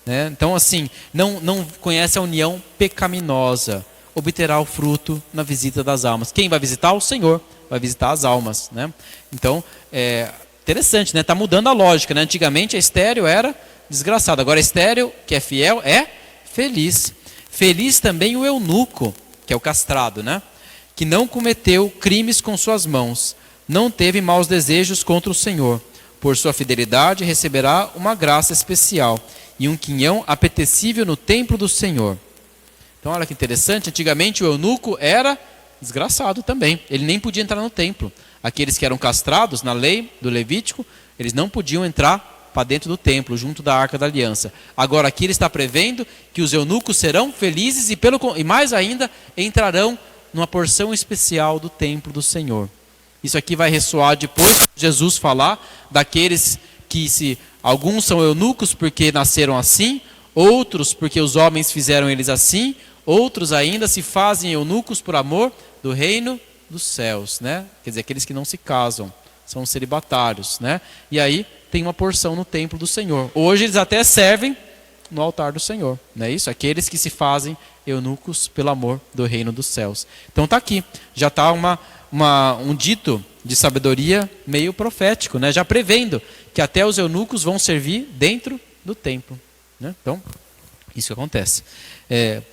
né? Então assim, não conhece a união pecaminosa, obterá o fruto na visita das almas. Quem vai visitar? O Senhor. Vai visitar as almas, né? Então, interessante, né? Está mudando a lógica, né? Antigamente a estéril era desgraçada, agora a estéril, que é fiel, é feliz. Feliz também o eunuco, que é o castrado, né? Que não cometeu crimes com suas mãos, não teve maus desejos contra o Senhor. Por sua fidelidade receberá uma graça especial e um quinhão apetecível no templo do Senhor. Então, olha que interessante, antigamente o eunuco era desgraçado também, ele nem podia entrar no templo. Aqueles que eram castrados na lei do Levítico, eles não podiam entrar para dentro do templo, junto da Arca da Aliança. Agora aqui ele está prevendo que os eunucos serão felizes e mais ainda, entrarão numa porção especial do templo do Senhor. Isso aqui vai ressoar depois de Jesus falar daqueles que alguns são eunucos porque nasceram assim, outros porque os homens fizeram eles assim, outros ainda se fazem eunucos por amor do reino dos céus, né? Quer dizer, aqueles que não se casam, são celibatários, né? E aí tem uma porção no templo do Senhor. Hoje eles até servem no altar do Senhor. Não é isso? Aqueles que se fazem eunucos pelo amor do reino dos céus. Então está aqui, já está um dito de sabedoria meio profético, né? Já prevendo que até os eunucos vão servir dentro do templo. Né? Então, isso que acontece.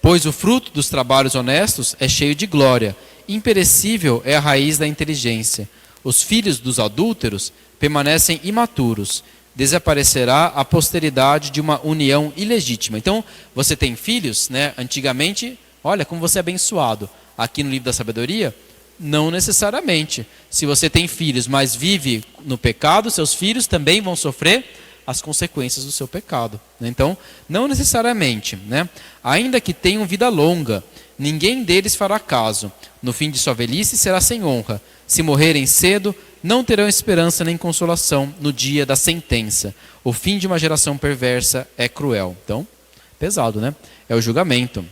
Pois o fruto dos trabalhos honestos é cheio de glória, imperecível é a raiz da inteligência. Os filhos dos adúlteros permanecem imaturos, desaparecerá a posteridade de uma união ilegítima. Então, você tem filhos, né? Antigamente, olha como você é abençoado. Aqui no livro da sabedoria, não necessariamente. Se você tem filhos, mas vive no pecado, seus filhos também vão sofrer as consequências do seu pecado. Então, não necessariamente, né? Ainda que tenham vida longa, ninguém deles fará caso. No fim de sua velhice será sem honra. Se morrerem cedo, não terão esperança nem consolação no dia da sentença. O fim de uma geração perversa é cruel. Então, pesado, né? É o julgamento.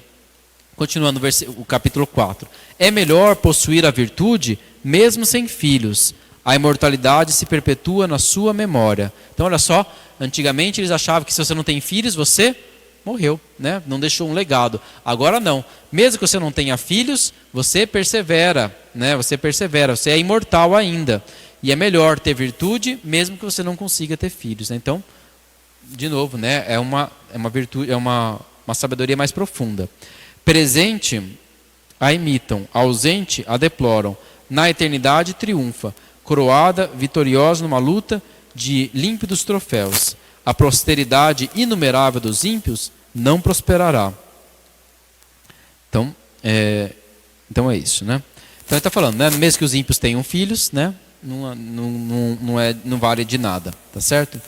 Continuando o capítulo 4. É melhor possuir a virtude mesmo sem filhos. A imortalidade se perpetua na sua memória. Então, olha só, antigamente eles achavam que se você não tem filhos, você morreu, né? Não deixou um legado. Agora não. Mesmo que você não tenha filhos, você persevera, né? Você persevera, você é imortal ainda. E é melhor ter virtude, mesmo que você não consiga ter filhos. Né? Então, de novo, né? É uma virtude, é uma sabedoria mais profunda. Presente a imitam, ausente a deploram. Na eternidade triunfa, coroada, vitoriosa numa luta de límpidos troféus. A posteridade inumerável dos ímpios não prosperará. Então é isso, né? Então ele está falando, né? Mesmo que os ímpios tenham filhos, né? Não vale de nada, tá certo?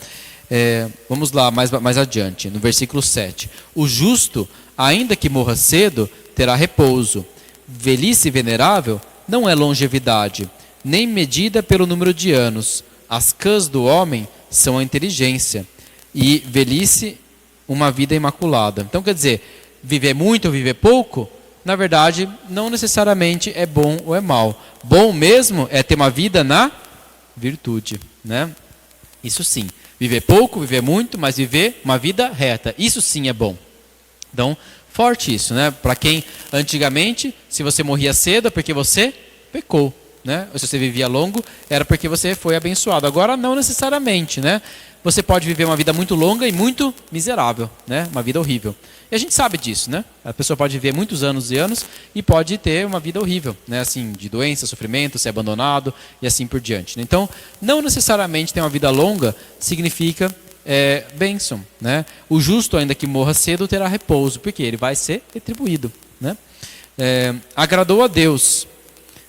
Vamos lá, mais adiante, no versículo 7. O justo, ainda que morra cedo, terá repouso. Velhice venerável não é longevidade, nem medida pelo número de anos. As cãs do homem são a inteligência, e velhice, uma vida imaculada. Então, quer dizer, viver muito ou viver pouco, na verdade, não necessariamente é bom ou é mal. Bom mesmo é ter uma vida na virtude, né? Isso sim. Viver pouco, viver muito, mas viver uma vida reta. Isso sim é bom. Então, forte isso, né? Para quem antigamente, se você morria cedo é porque você pecou, né? Ou se você vivia longo, era porque você foi abençoado. Agora, não necessariamente, né? Você pode viver uma vida muito longa e muito miserável, né? Uma vida horrível. E a gente sabe disso, né? A pessoa pode viver muitos anos e anos e pode ter uma vida horrível, né? Assim, de doença, sofrimento, ser abandonado e assim por diante. Né? Então, não necessariamente ter uma vida longa significa bênção, né? O justo, ainda que morra cedo, terá repouso, porque ele vai ser retribuído, né? Agradou a Deus,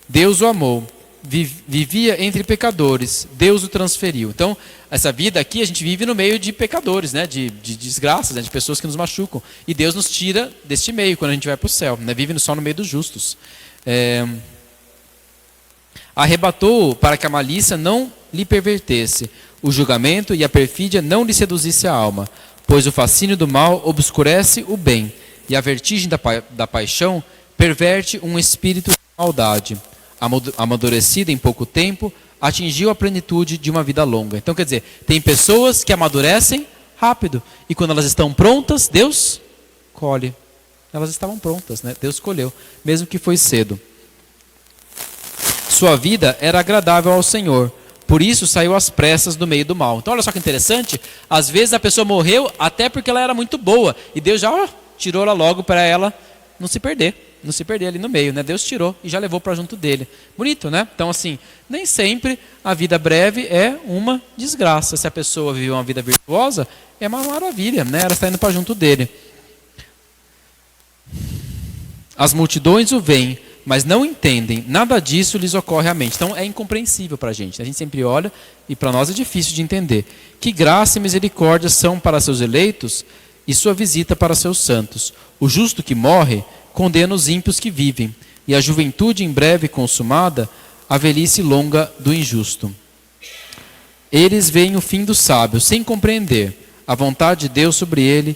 Deus o amou. Vivia entre pecadores, Deus o transferiu. Então, essa vida aqui, a gente vive no meio de pecadores, né? de desgraças, né? De pessoas que nos machucam. E Deus nos tira deste meio quando a gente vai para o céu. Né? Vive só no meio dos justos. Arrebatou para que a malícia não lhe pervertesse, o julgamento e a perfídia não lhe seduzisse a alma. Pois o fascínio do mal obscurece o bem, e a vertigem da paixão perverte um espírito de maldade. Amadurecida em pouco tempo, atingiu a plenitude de uma vida longa. Então, quer dizer, tem pessoas que amadurecem rápido, e quando elas estão prontas, Deus colhe. Elas estavam prontas, né? Deus colheu, mesmo que foi cedo. Sua vida era agradável ao Senhor, por isso saiu às pressas do meio do mal. Então, olha só que interessante, às vezes a pessoa morreu até porque ela era muito boa, e Deus já tirou ela logo para ela não se perder ali no meio, né? Deus tirou e já levou para junto dele. Bonito, né? Então, assim, nem sempre a vida breve é uma desgraça. Se a pessoa vive uma vida virtuosa, é uma maravilha, né? Ela está indo para junto dele. As multidões o veem, mas não entendem. Nada disso lhes ocorre à mente. Então, é incompreensível para a gente. A gente sempre olha e para nós é difícil de entender. Que graça e misericórdia são para seus eleitos e sua visita para seus santos. O justo que morre condena os ímpios que vivem, e a juventude em breve consumada, a velhice longa do injusto. Eles veem o fim do sábio, sem compreender. A vontade de Deus sobre ele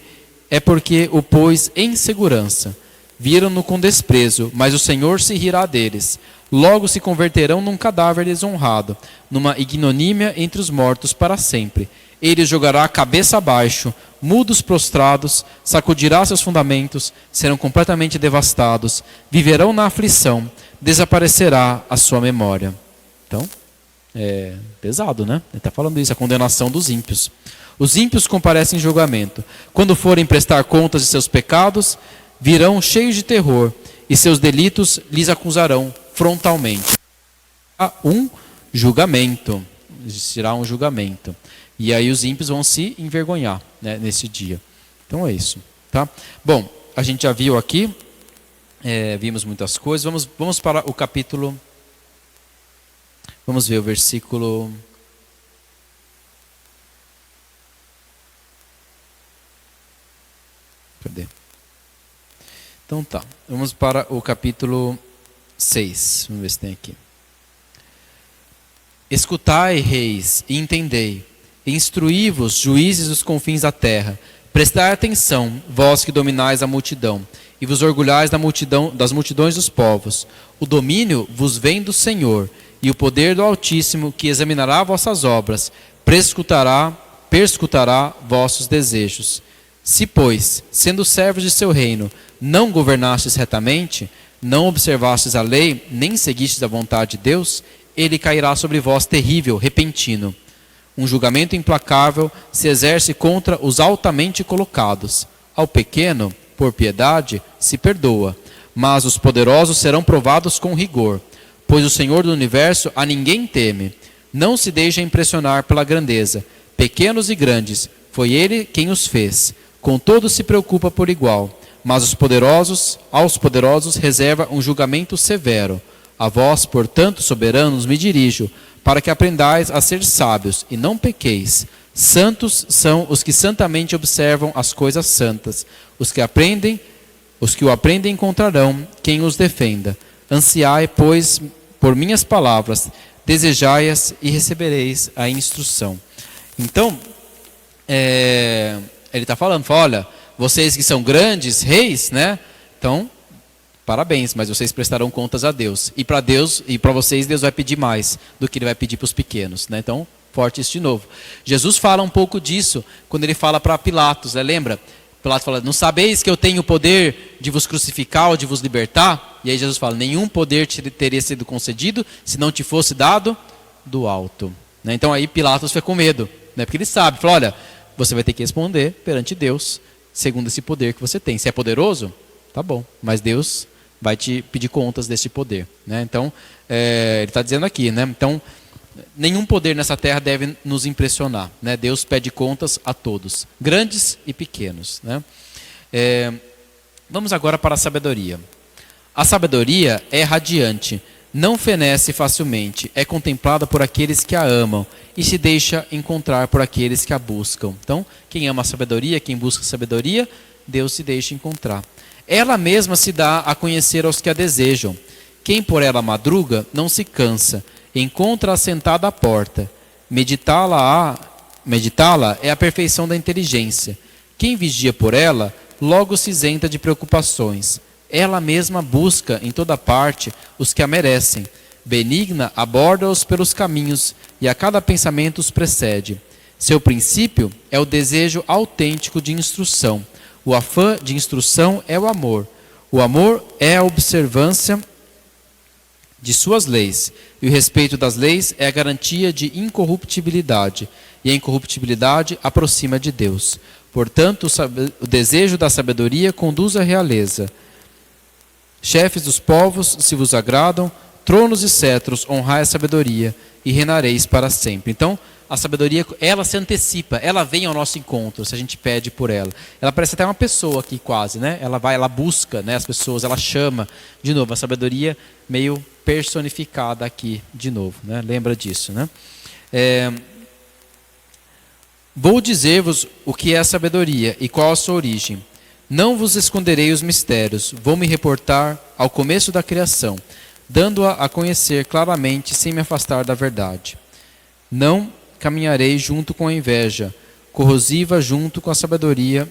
é porque o pôs em segurança. Viram-no com desprezo, mas o Senhor se rirá deles. Logo se converterão num cadáver desonrado, numa ignomínia entre os mortos para sempre. Ele os jogará cabeça abaixo, mudos prostrados, sacudirá seus fundamentos, serão completamente devastados, viverão na aflição, desaparecerá a sua memória. Então, é pesado, né? Ele está falando isso, a condenação dos ímpios. Os ímpios comparecem em julgamento. Quando forem prestar contas de seus pecados, virão cheios de terror, e seus delitos lhes acusarão frontalmente. Há um julgamento. Existirá um julgamento. E aí os ímpios vão se envergonhar, né, nesse dia. Então é isso. Tá? Bom, a gente já viu aqui, vimos muitas coisas. Vamos para o capítulo. Vamos ver o versículo. Cadê? Então tá. Vamos para o capítulo 6. Vamos ver se tem aqui. Escutai, reis, e entendei. Instruí-vos, juízes dos confins da terra. Prestai atenção, vós que dominais a multidão, e vos orgulhais das multidões dos povos. O domínio vos vem do Senhor, e o poder do Altíssimo, que examinará vossas obras, perscrutará vossos desejos. Se, pois, sendo servos de seu reino, não governastes retamente, não observastes a lei, nem seguistes a vontade de Deus, ele cairá sobre vós terrível, repentino. Um julgamento implacável se exerce contra os altamente colocados. Ao pequeno, por piedade, se perdoa, mas os poderosos serão provados com rigor. Pois o Senhor do universo a ninguém teme. Não se deixa impressionar pela grandeza. Pequenos e grandes, foi ele quem os fez. Com todos se preocupa por igual. Mas aos poderosos reserva um julgamento severo. A vós, portanto, soberanos, me dirijo, para que aprendais a ser sábios e não pequeis. Santos são os que santamente observam as coisas santas. Os que o aprendem encontrarão quem os defenda. Ansiai, pois, por minhas palavras, desejai-as e recebereis a instrução. Então, ele está falando, olha, vocês que são grandes, reis, né? Então, parabéns, mas vocês prestarão contas a Deus. E para Deus, e para vocês, Deus vai pedir mais do que ele vai pedir para os pequenos, né? Então, forte isso de novo. Jesus fala um pouco disso quando ele fala para Pilatos, né? Lembra? Pilatos fala, não sabeis que eu tenho o poder de vos crucificar ou de vos libertar? E aí Jesus fala, nenhum poder te teria sido concedido se não te fosse dado do alto. Né? Então aí Pilatos foi com medo, né? Porque ele sabe, fala, olha, você vai ter que responder perante Deus, segundo esse poder que você tem. Se é poderoso, tá bom, mas Deus vai te pedir contas desse poder. Né? Então, ele está dizendo aqui, né? Então, nenhum poder nessa terra deve nos impressionar. Né? Deus pede contas a todos, grandes e pequenos. Né? Vamos agora para a sabedoria. A sabedoria é radiante, não fenece facilmente, é contemplada por aqueles que a amam e se deixa encontrar por aqueles que a buscam. Então, quem ama a sabedoria, quem busca a sabedoria, Deus se deixa encontrar. Ela mesma se dá a conhecer aos que a desejam. Quem por ela madruga não se cansa, encontra-a sentada à porta. Meditá-la é a perfeição da inteligência. Quem vigia por ela, logo se isenta de preocupações. Ela mesma busca em toda parte os que a merecem. Benigna aborda-os pelos caminhos e a cada pensamento os precede. Seu princípio é o desejo autêntico de instrução. O afã de instrução é o amor. O amor é a observância de suas leis. E o respeito das leis é a garantia de incorruptibilidade. E a incorruptibilidade aproxima de Deus. Portanto, o desejo da sabedoria conduz à realeza. Chefes dos povos, se vos agradam, tronos e cetros, honrai a sabedoria e reinareis para sempre. Então, a sabedoria, ela se antecipa, ela vem ao nosso encontro, se a gente pede por ela. Ela parece até uma pessoa aqui quase, né? Ela busca, né, as pessoas, ela chama. De novo, a sabedoria meio personificada aqui, de novo, né? Lembra disso, né? Vou dizer-vos o que é a sabedoria e qual a sua origem. Não vos esconderei os mistérios, vou me reportar ao começo da criação, dando-a a conhecer claramente sem me afastar da verdade. Não caminharei junto com a inveja corrosiva, junto com a sabedoria,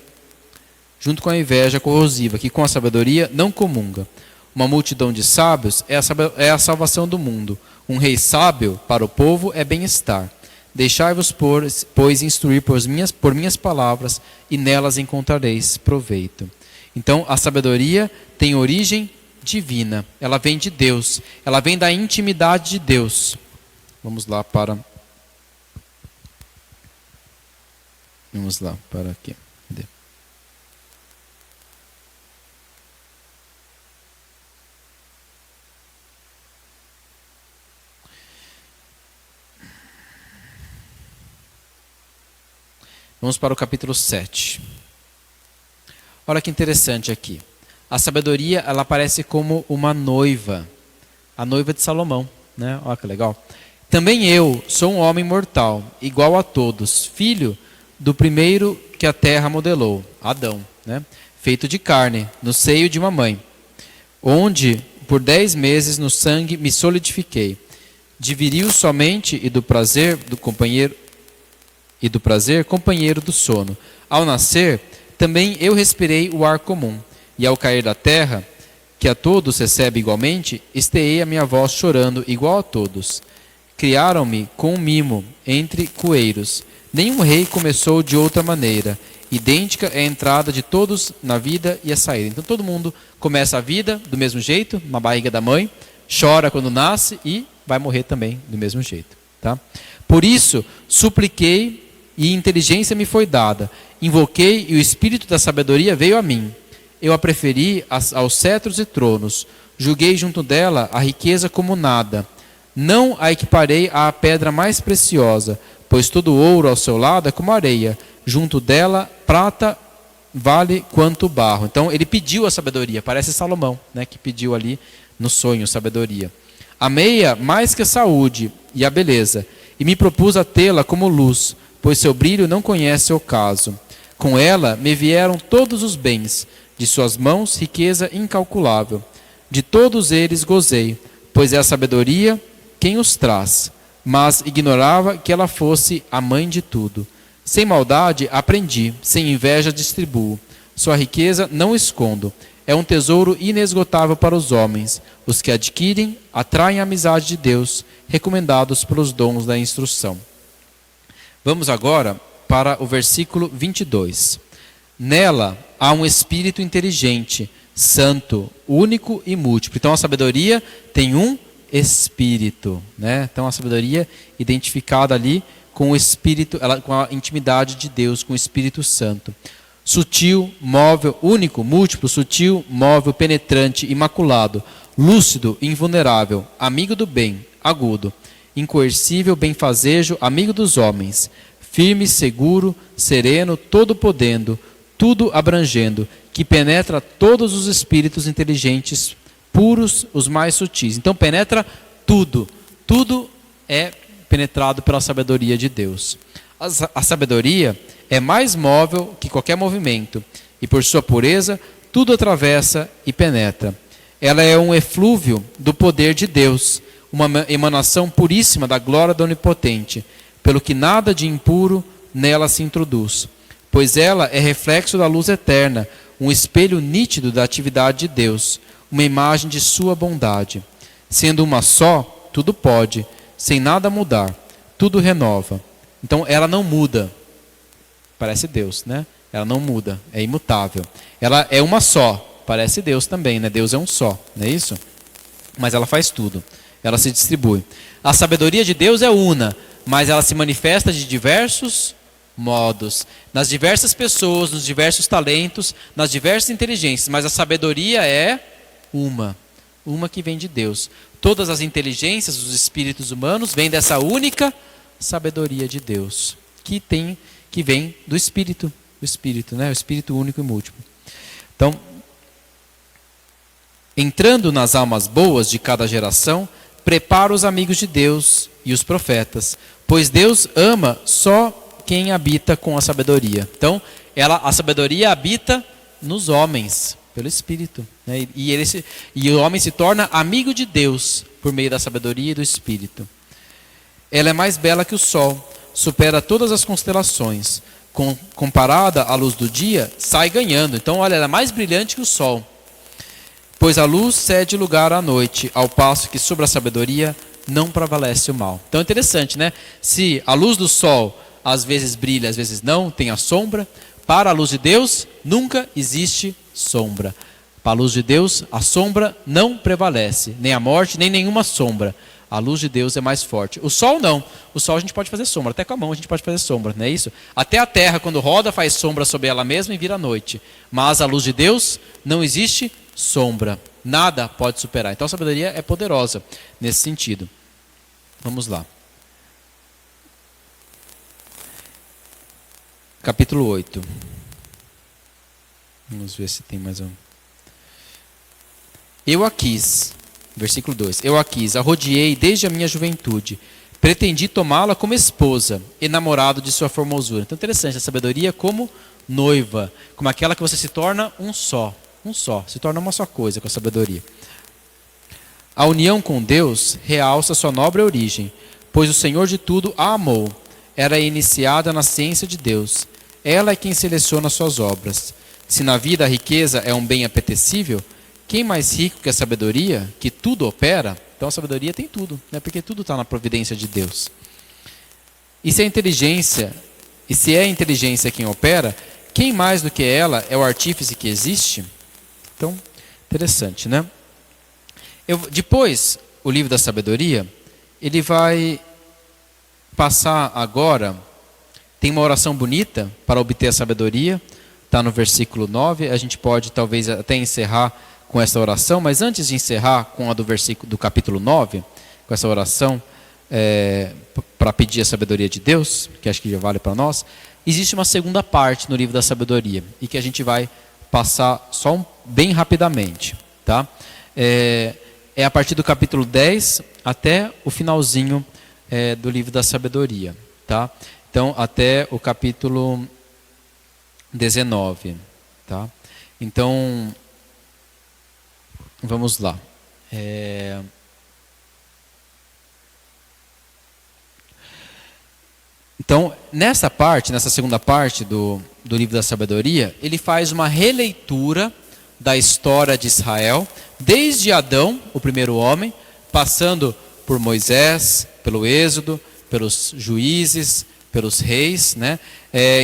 junto com a inveja corrosiva, que com a sabedoria não comunga. Uma multidão de sábios é a salvação do mundo. Um rei sábio para o povo é bem-estar. Deixai-vos, pois, instruir por minhas palavras, e nelas encontrareis proveito. Então, a sabedoria tem origem divina. Ela vem de Deus. Ela vem da intimidade de Deus. Vamos lá para aqui. Cadê? Vamos para o capítulo 7. Olha que interessante aqui. A sabedoria, ela aparece como uma noiva. A noiva de Salomão, né? Olha que legal. Também eu sou um homem mortal, igual a todos, filho do primeiro que a terra modelou, Adão, né? Feito de carne, no seio de uma mãe, onde por 10 meses no sangue me solidifiquei. De viril somente e do prazer companheiro do sono. Ao nascer, também eu respirei o ar comum, e ao cair da terra, que a todos recebe igualmente, esteei a minha voz chorando igual a todos. Criaram-me com um mimo entre coeiros. Nenhum rei começou de outra maneira. Idêntica é a entrada de todos na vida e a saída. Então todo mundo começa a vida do mesmo jeito, na barriga da mãe, chora quando nasce e vai morrer também do mesmo jeito. Tá? Por isso, supliquei e inteligência me foi dada. Invoquei e o espírito da sabedoria veio a mim. Eu a preferi aos cetros e tronos. Julguei junto dela a riqueza como nada. Não a equiparei à pedra mais preciosa, pois todo ouro ao seu lado é como areia. Junto dela, prata vale quanto barro. Então ele pediu a sabedoria. Parece Salomão, né, que pediu ali no sonho sabedoria. Amei-a mais que a saúde e a beleza, e me propus a tê-la como luz, pois seu brilho não conhece o ocaso. Com ela me vieram todos os bens, de suas mãos riqueza incalculável. De todos eles gozei, pois é a sabedoria quem os traz, mas ignorava que ela fosse a mãe de tudo. Sem maldade aprendi, sem inveja distribuo. Sua riqueza não escondo. É um tesouro inesgotável para os homens. Os que adquirem atraem a amizade de Deus, recomendados pelos dons da instrução. Vamos agora para o versículo 22. Nela há um espírito inteligente, santo, único e múltiplo. Então a sabedoria tem um espírito, né? Então a sabedoria identificada ali com o espírito, com a intimidade de Deus, com o Espírito Santo. Sutil, móvel, único, múltiplo, sutil, móvel, penetrante, imaculado, lúcido, invulnerável, amigo do bem, agudo, incoercível, benfazejo, amigo dos homens, firme, seguro, sereno, todo podendo, tudo abrangendo, que penetra todos os espíritos inteligentes, puros, os mais sutis. Então penetra tudo. Tudo é penetrado pela sabedoria de Deus. A sabedoria é mais móvel que qualquer movimento, e por sua pureza, tudo atravessa e penetra. Ela é um eflúvio do poder de Deus, uma emanação puríssima da glória do Onipotente, pelo que nada de impuro nela se introduz, pois ela é reflexo da luz eterna, um espelho nítido da atividade de Deus, uma imagem de sua bondade. Sendo uma só, tudo pode, sem nada mudar, tudo renova. Então ela não muda, parece Deus, né? Ela não muda, é imutável. Ela é uma só, parece Deus também, né? Deus é um só, não é isso? Mas ela faz tudo, ela se distribui. A sabedoria de Deus é una, mas ela se manifesta de diversos modos, nas diversas pessoas, nos diversos talentos, nas diversas inteligências, mas a sabedoria é uma que vem de Deus. Todas as inteligências dos espíritos humanos vêm dessa única sabedoria de Deus, que vem do Espírito, né? O Espírito único e múltiplo. Então, entrando nas almas boas de cada geração, prepara os amigos de Deus e os profetas, pois Deus ama só quem habita com a sabedoria. Então, a sabedoria habita nos homens, pelo Espírito, né? E o homem se torna amigo de Deus por meio da sabedoria e do Espírito. Ela é mais bela que o sol, supera todas as constelações. Comparada à luz do dia, sai ganhando. Então, olha, ela é mais brilhante que o sol. Pois a luz cede lugar à noite, ao passo que sobre a sabedoria não prevalece o mal. Então é interessante, né? Se a luz do sol às vezes brilha, às vezes não, tem a sombra, para a luz de Deus nunca existe sombra. Para a luz de Deus, a sombra não prevalece, nem a morte, nem nenhuma sombra. A luz de Deus é mais forte. O sol não. O sol a gente pode fazer sombra, até com a mão a gente pode fazer sombra, não é isso? Até a terra, quando roda, faz sombra sobre ela mesma e vira noite. Mas a luz de Deus não existe sombra. Nada pode superar. Então a sabedoria é poderosa nesse sentido. Vamos lá. Capítulo 8. Vamos ver se tem mais um. Eu a quis, versículo 2. Eu a quis, a rodeei desde a minha juventude. Pretendi tomá-la como esposa, enamorado de sua formosura. Então interessante, a sabedoria como noiva, como aquela que você se torna um só, se torna uma só coisa com a sabedoria. A união com Deus realça sua nobre origem, pois o Senhor de tudo a amou. Era iniciada na ciência de Deus. Ela é quem seleciona suas obras. Se na vida a riqueza é um bem apetecível, quem mais rico que a sabedoria, que tudo opera? Então a sabedoria tem tudo, né? Porque tudo está na providência de Deus. E se é a inteligência quem opera, quem mais do que ela é o artífice que existe? Então, interessante, né? Depois, o livro da sabedoria, ele vai passar agora, tem uma oração bonita para obter a sabedoria, está no versículo 9, a gente pode talvez até encerrar com essa oração, mas antes de encerrar com a do capítulo 9, com essa oração para pedir a sabedoria de Deus, que acho que já vale para nós, existe uma segunda parte no livro da sabedoria, e que a gente vai passar bem rapidamente, tá? É a partir do capítulo 10 até o finalzinho do livro da sabedoria, tá? Então, até o capítulo 19, tá? Então, vamos lá. Então, nessa segunda parte do livro da sabedoria, ele faz uma releitura da história de Israel, desde Adão, o primeiro homem, passando por Moisés, pelo Êxodo, pelos juízes, pelos reis, né?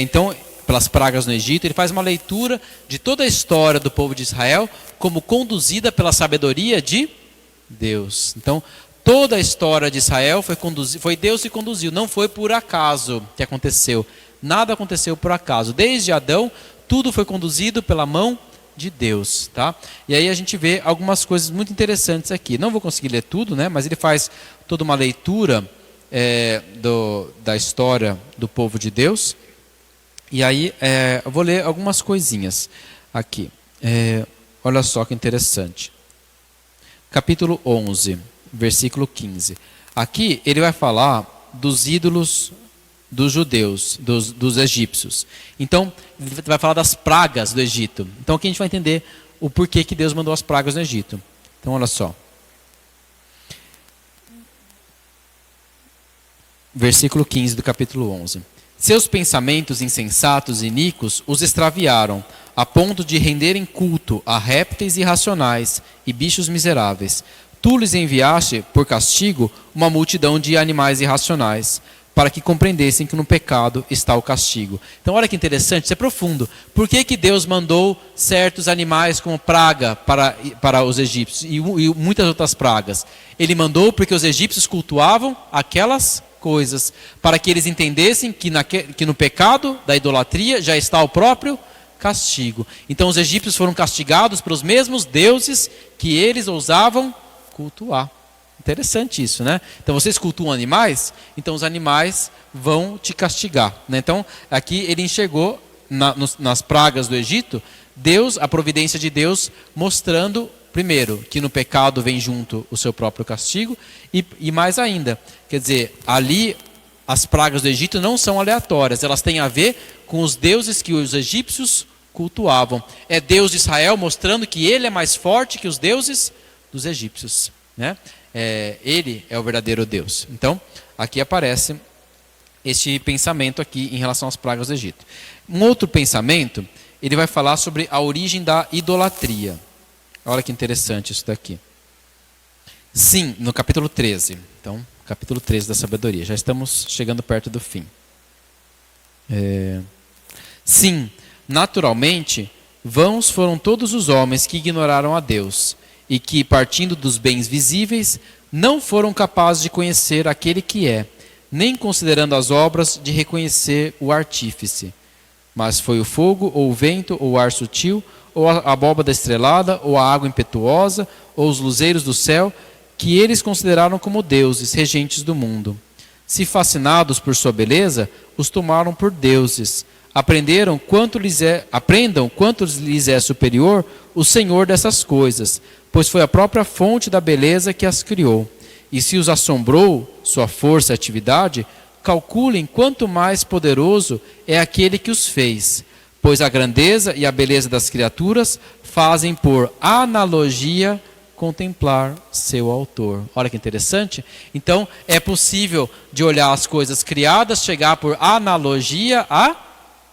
Então, pelas pragas no Egito, ele faz uma leitura de toda a história do povo de Israel como conduzida pela sabedoria de Deus. Então, toda a história de Israel foi Deus que conduziu, não foi por acaso que aconteceu. Nada aconteceu por acaso. Desde Adão, tudo foi conduzido pela mão de Deus, tá? E aí a gente vê algumas coisas muito interessantes aqui. Não vou conseguir ler tudo, né? Mas ele faz toda uma leitura da história do povo de Deus. E aí eu vou ler algumas coisinhas aqui. Olha só que interessante. Capítulo 11, versículo 15. Aqui ele vai falar dos ídolos dos judeus, dos egípcios. Então, ele vai falar das pragas do Egito. Então aqui a gente vai entender o porquê que Deus mandou as pragas no Egito. Então olha só. Versículo 15 do capítulo 11. Seus pensamentos insensatos e iníquos os extraviaram, a ponto de renderem culto a répteis irracionais e bichos miseráveis. Tu lhes enviaste, por castigo, uma multidão de animais irracionais, para que compreendessem que no pecado está o castigo. Então olha que interessante, isso é profundo. Por que Deus mandou certos animais como praga para os egípcios e muitas outras pragas? Ele mandou porque os egípcios cultuavam aquelas coisas, para que eles entendessem que no pecado da idolatria já está o próprio castigo. Então os egípcios foram castigados pelos mesmos deuses que eles ousavam cultuar. Interessante isso, né? Então vocês cultuam animais, então os animais vão te castigar, né? Então aqui ele enxergou nas pragas do Egito, a providência de Deus mostrando, primeiro, que no pecado vem junto o seu próprio castigo, e mais ainda, quer dizer, ali as pragas do Egito não são aleatórias, elas têm a ver com os deuses que os egípcios cultuavam. É Deus de Israel mostrando que ele é mais forte que os deuses dos egípcios, né? Ele é o verdadeiro Deus. Então, aqui aparece este pensamento aqui em relação às pragas do Egito. Um outro pensamento, ele vai falar sobre a origem da idolatria. Olha que interessante isso daqui. Sim, no capítulo 13. Então, capítulo 13 da sabedoria. Já estamos chegando perto do fim. Sim, naturalmente, vãos foram todos os homens que ignoraram a Deus e que, partindo dos bens visíveis, não foram capazes de conhecer aquele que é, nem considerando as obras de reconhecer o artífice. Mas foi o fogo, ou o vento, ou o ar sutil, ou a abóbada estrelada, ou a água impetuosa, ou os luzeiros do céu, que eles consideraram como deuses, regentes do mundo. Se fascinados por sua beleza, os tomaram por deuses. Aprendam quanto lhes é superior o Senhor dessas coisas, pois foi a própria fonte da beleza que as criou. E se os assombrou sua força e atividade, calculem quanto mais poderoso é aquele que os fez, pois a grandeza e a beleza das criaturas fazem por analogia contemplar seu autor. Olha que interessante. Então, é possível de olhar as coisas criadas, chegar por analogia a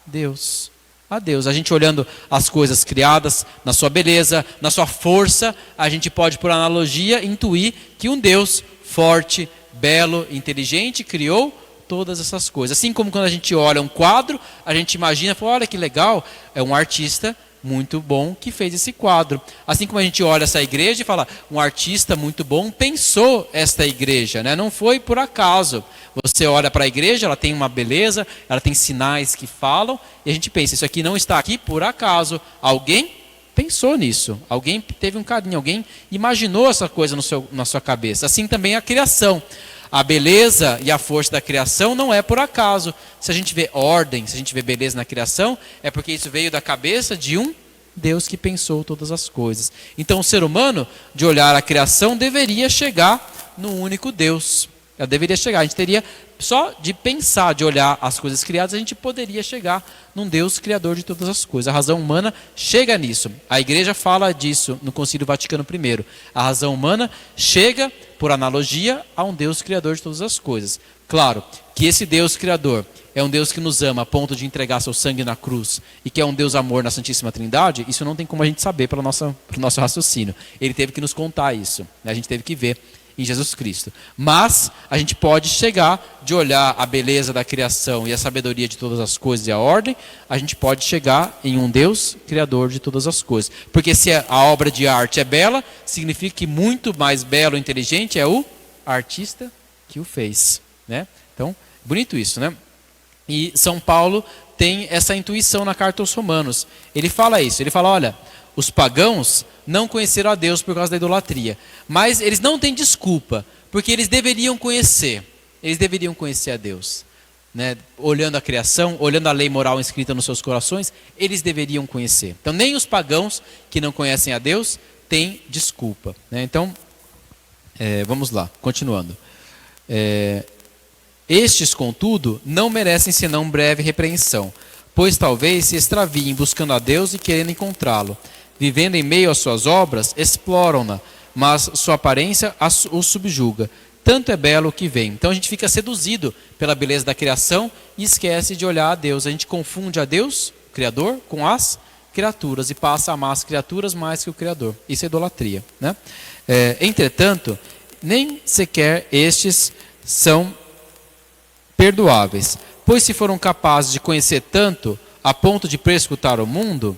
Deus. A Deus. A gente olhando as coisas criadas na sua beleza, na sua força, a gente pode, por analogia, intuir que um Deus forte, belo, inteligente, criou todas essas coisas. Assim como quando a gente olha um quadro, a gente imagina, fala, olha que legal, é um artista muito bom que fez esse quadro. Assim como a gente olha essa igreja e fala, um artista muito bom pensou esta igreja, né? Não foi por acaso. Você olha para a igreja, ela tem uma beleza, ela tem sinais que falam, e a gente pensa, isso aqui não está aqui por acaso. Alguém pensou nisso, alguém teve um carinho, alguém imaginou essa coisa na sua cabeça. Assim também a criação. A beleza e a força da criação não é por acaso. Se a gente vê ordem, se a gente vê beleza na criação, é porque isso veio da cabeça de um Deus que pensou todas as coisas. Então o ser humano, de olhar a criação, deveria chegar no único Deus. Ela deveria chegar. A gente teria, só de pensar, de olhar as coisas criadas, a gente poderia chegar num Deus criador de todas as coisas. A razão humana chega nisso. A igreja fala disso no Concílio Vaticano I. A razão humana chega, por analogia, a um Deus criador de todas as coisas. Claro que esse Deus criador é um Deus que nos ama a ponto de entregar seu sangue na cruz e que é um Deus amor na Santíssima Trindade, isso não tem como a gente saber pelo nosso raciocínio. Ele teve que nos contar isso, a gente teve que ver em Jesus Cristo. Mas a gente pode chegar, de olhar a beleza da criação e a sabedoria de todas as coisas e a ordem, a gente pode chegar em um Deus criador de todas as coisas. Porque se a obra de arte é bela, significa que muito mais belo e inteligente é o artista que o fez, né? Então, bonito isso, né? E São Paulo tem essa intuição na carta aos Romanos. Ele fala isso, ele fala, olha, os pagãos não conheceram a Deus por causa da idolatria, mas eles não têm desculpa, porque eles deveriam conhecer a Deus, né? Olhando a criação, olhando a lei moral inscrita nos seus corações, eles deveriam conhecer. Então nem os pagãos que não conhecem a Deus têm desculpa, né? Então, vamos lá, continuando. Estes, contudo, não merecem senão breve repreensão, pois talvez se extraviem buscando a Deus e querendo encontrá-lo. Vivendo em meio às suas obras, exploram-na, mas sua aparência os subjuga. Tanto é belo o que vem. Então a gente fica seduzido pela beleza da criação e esquece de olhar a Deus. A gente confunde a Deus, o Criador, com as criaturas e passa a amar as criaturas mais que o Criador. Isso é idolatria, né? Entretanto, nem sequer estes são perdoáveis, pois se foram capazes de conhecer tanto a ponto de prescrutar o mundo,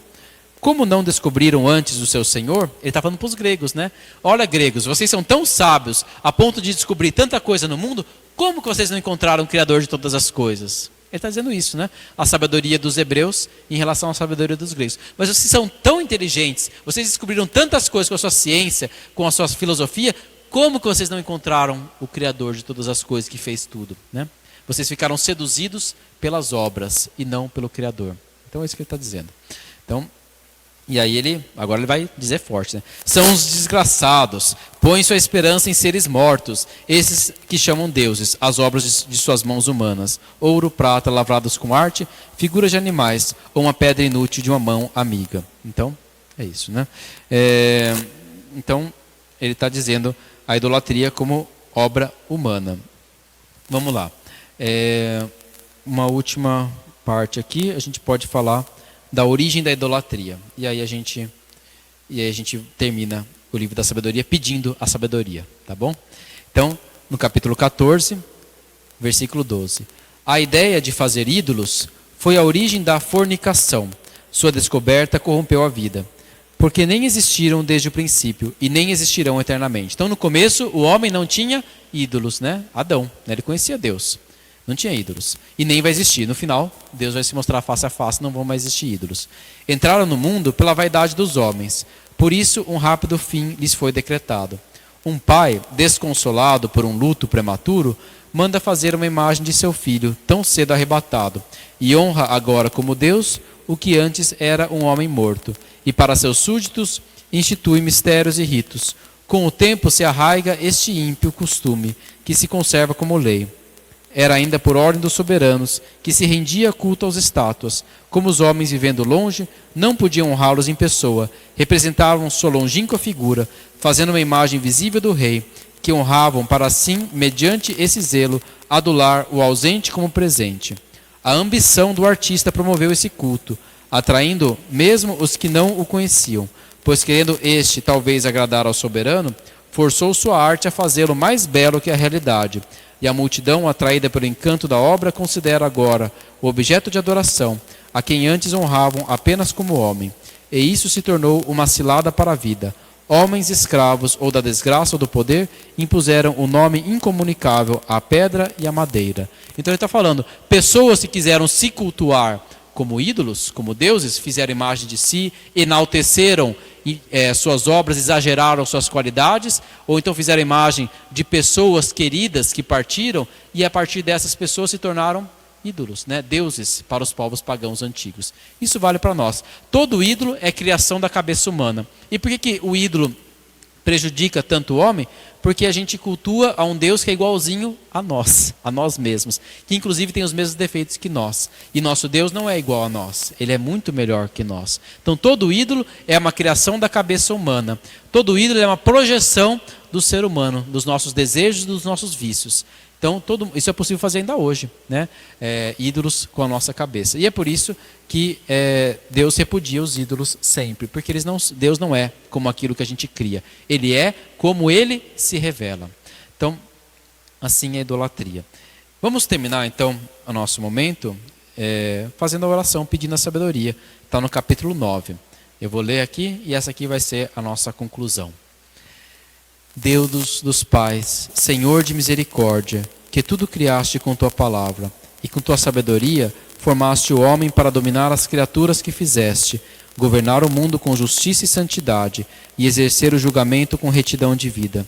como não descobriram antes o seu Senhor? Ele está falando para os gregos, né? Olha, gregos, vocês são tão sábios a ponto de descobrir tanta coisa no mundo, como que vocês não encontraram o Criador de todas as coisas? Ele está dizendo isso, né? A sabedoria dos hebreus em relação à sabedoria dos gregos. Mas vocês são tão inteligentes, vocês descobriram tantas coisas com a sua ciência, com a sua filosofia, como que vocês não encontraram o Criador de todas as coisas que fez tudo, né? Vocês ficaram seduzidos pelas obras e não pelo Criador. Então é isso que ele está dizendo. Então, e aí agora ele vai dizer forte, né? São os desgraçados, põem sua esperança em seres mortos, esses que chamam deuses, as obras de suas mãos humanas, ouro, prata, lavrados com arte, figuras de animais, ou uma pedra inútil de uma mão amiga. Então, é isso, né? Então, ele está dizendo a idolatria como obra humana. Vamos lá. Uma última parte aqui, a gente pode falar da origem da idolatria. E aí a gente termina o livro da sabedoria, pedindo a sabedoria, tá bom? Então, no capítulo 14, versículo 12. A ideia de fazer ídolos foi a origem da fornicação. Sua descoberta corrompeu a vida, porque nem existiram desde o princípio e nem existirão eternamente. Então, no começo, o homem não tinha ídolos, né? Adão, né? Ele conhecia Deus, não tinha ídolos. E nem vai existir. No final, Deus vai se mostrar face a face, não vão mais existir ídolos. Entraram no mundo pela vaidade dos homens, por isso um rápido fim lhes foi decretado. Um pai, desconsolado por um luto prematuro, manda fazer uma imagem de seu filho, tão cedo arrebatado, e honra agora como Deus o que antes era um homem morto. E para seus súditos institui mistérios e ritos. Com o tempo se arraiga este ímpio costume, que se conserva como lei. Era ainda por ordem dos soberanos, que se rendia culto aos estátuas. Como os homens vivendo longe, não podiam honrá-los em pessoa, representavam sua longínqua figura, fazendo uma imagem visível do rei, que honravam para assim, mediante esse zelo, adular o ausente como presente. A ambição do artista promoveu esse culto, atraindo mesmo os que não o conheciam, pois querendo este talvez agradar ao soberano, forçou sua arte a fazê-lo mais belo que a realidade. E a multidão, atraída pelo encanto da obra, considera agora o objeto de adoração, a quem antes honravam apenas como homem. E isso se tornou uma cilada para a vida. Homens escravos ou da desgraça ou do poder impuseram o nome incomunicável à pedra e à madeira. Então ele está falando, pessoas que quiseram se cultuar como ídolos, como deuses, fizeram imagem de si, enalteceram suas obras, exageraram suas qualidades, ou então fizeram imagem de pessoas queridas que partiram, e a partir dessas pessoas se tornaram ídolos, né? Deuses para os povos pagãos antigos. Isso vale para nós. Todo ídolo é criação da cabeça humana. E por que o ídolo prejudica tanto o homem? Porque a gente cultua a um Deus que é igualzinho a nós mesmos, que inclusive tem os mesmos defeitos que nós. E nosso Deus não é igual a nós, ele é muito melhor que nós. Então todo ídolo é uma criação da cabeça humana. Todo ídolo é uma projeção do ser humano, dos nossos desejos, dos nossos vícios. Então, isso é possível fazer ainda hoje, né? Ídolos com a nossa cabeça. E é por isso que Deus repudia os ídolos sempre, porque Deus não é como aquilo que a gente cria. Ele é como Ele se revela. Então, assim é a idolatria. Vamos terminar, então, o nosso momento fazendo a oração, pedindo a sabedoria. Está no capítulo 9. Eu vou ler aqui e essa aqui vai ser a nossa conclusão. Deus dos pais, Senhor de misericórdia, que tudo criaste com tua palavra, e com tua sabedoria formaste o homem para dominar as criaturas que fizeste, governar o mundo com justiça e santidade, e exercer o julgamento com retidão de vida.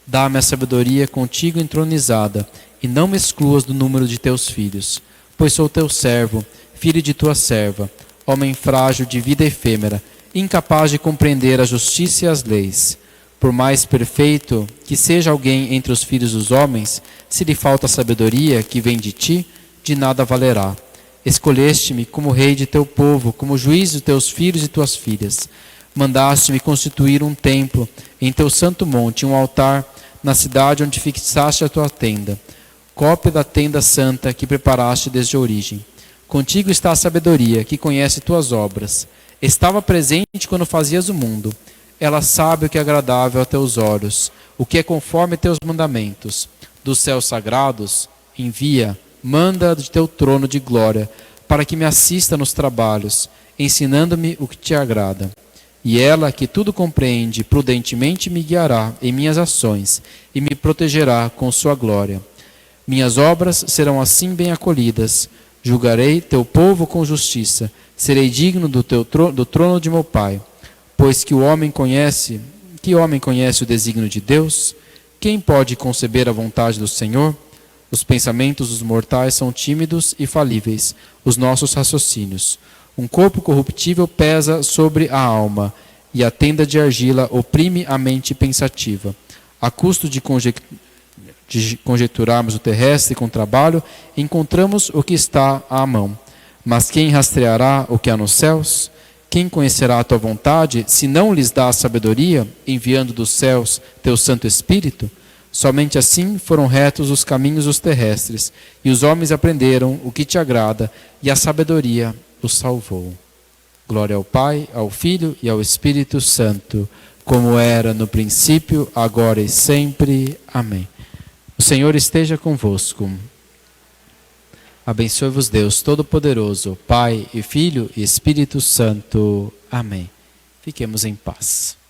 Dá-me a sabedoria contigo entronizada, e não me excluas do número de teus filhos, pois sou teu servo, filho de tua serva, homem frágil de vida efêmera, incapaz de compreender a justiça e as leis. Por mais perfeito que seja alguém entre os filhos dos homens, se lhe falta a sabedoria que vem de ti, de nada valerá. Escolheste-me como rei de teu povo, como juiz de teus filhos e tuas filhas. Mandaste-me constituir um templo em teu santo monte, um altar na cidade onde fixaste a tua tenda, cópia da tenda santa que preparaste desde a origem. Contigo está a sabedoria, que conhece tuas obras. Estava presente quando fazias o mundo. Ela sabe o que é agradável a teus olhos, o que é conforme teus mandamentos. Dos céus sagrados, manda de teu trono de glória, para que me assista nos trabalhos, ensinando-me o que te agrada. E ela, que tudo compreende, prudentemente me guiará em minhas ações, e me protegerá com sua glória. Minhas obras serão assim bem acolhidas. Julgarei teu povo com justiça, serei digno do trono de meu Pai. Pois que homem conhece o desígnio de Deus? Quem pode conceber a vontade do Senhor? Os pensamentos dos mortais são tímidos e falíveis, os nossos raciocínios. Um corpo corruptível pesa sobre a alma, e a tenda de argila oprime a mente pensativa. A custo de conjecturarmos o terrestre com trabalho, encontramos o que está à mão. Mas quem rastreará o que há nos céus? Quem conhecerá a tua vontade, se não lhes dá a sabedoria, enviando dos céus teu Santo Espírito? Somente assim foram retos os caminhos dos terrestres, e os homens aprenderam o que te agrada, e a sabedoria os salvou. Glória ao Pai, ao Filho e ao Espírito Santo, como era no princípio, agora e sempre. Amém. O Senhor esteja convosco. Abençoe-vos Deus Todo-Poderoso, Pai e Filho e Espírito Santo. Amém. Fiquemos em paz.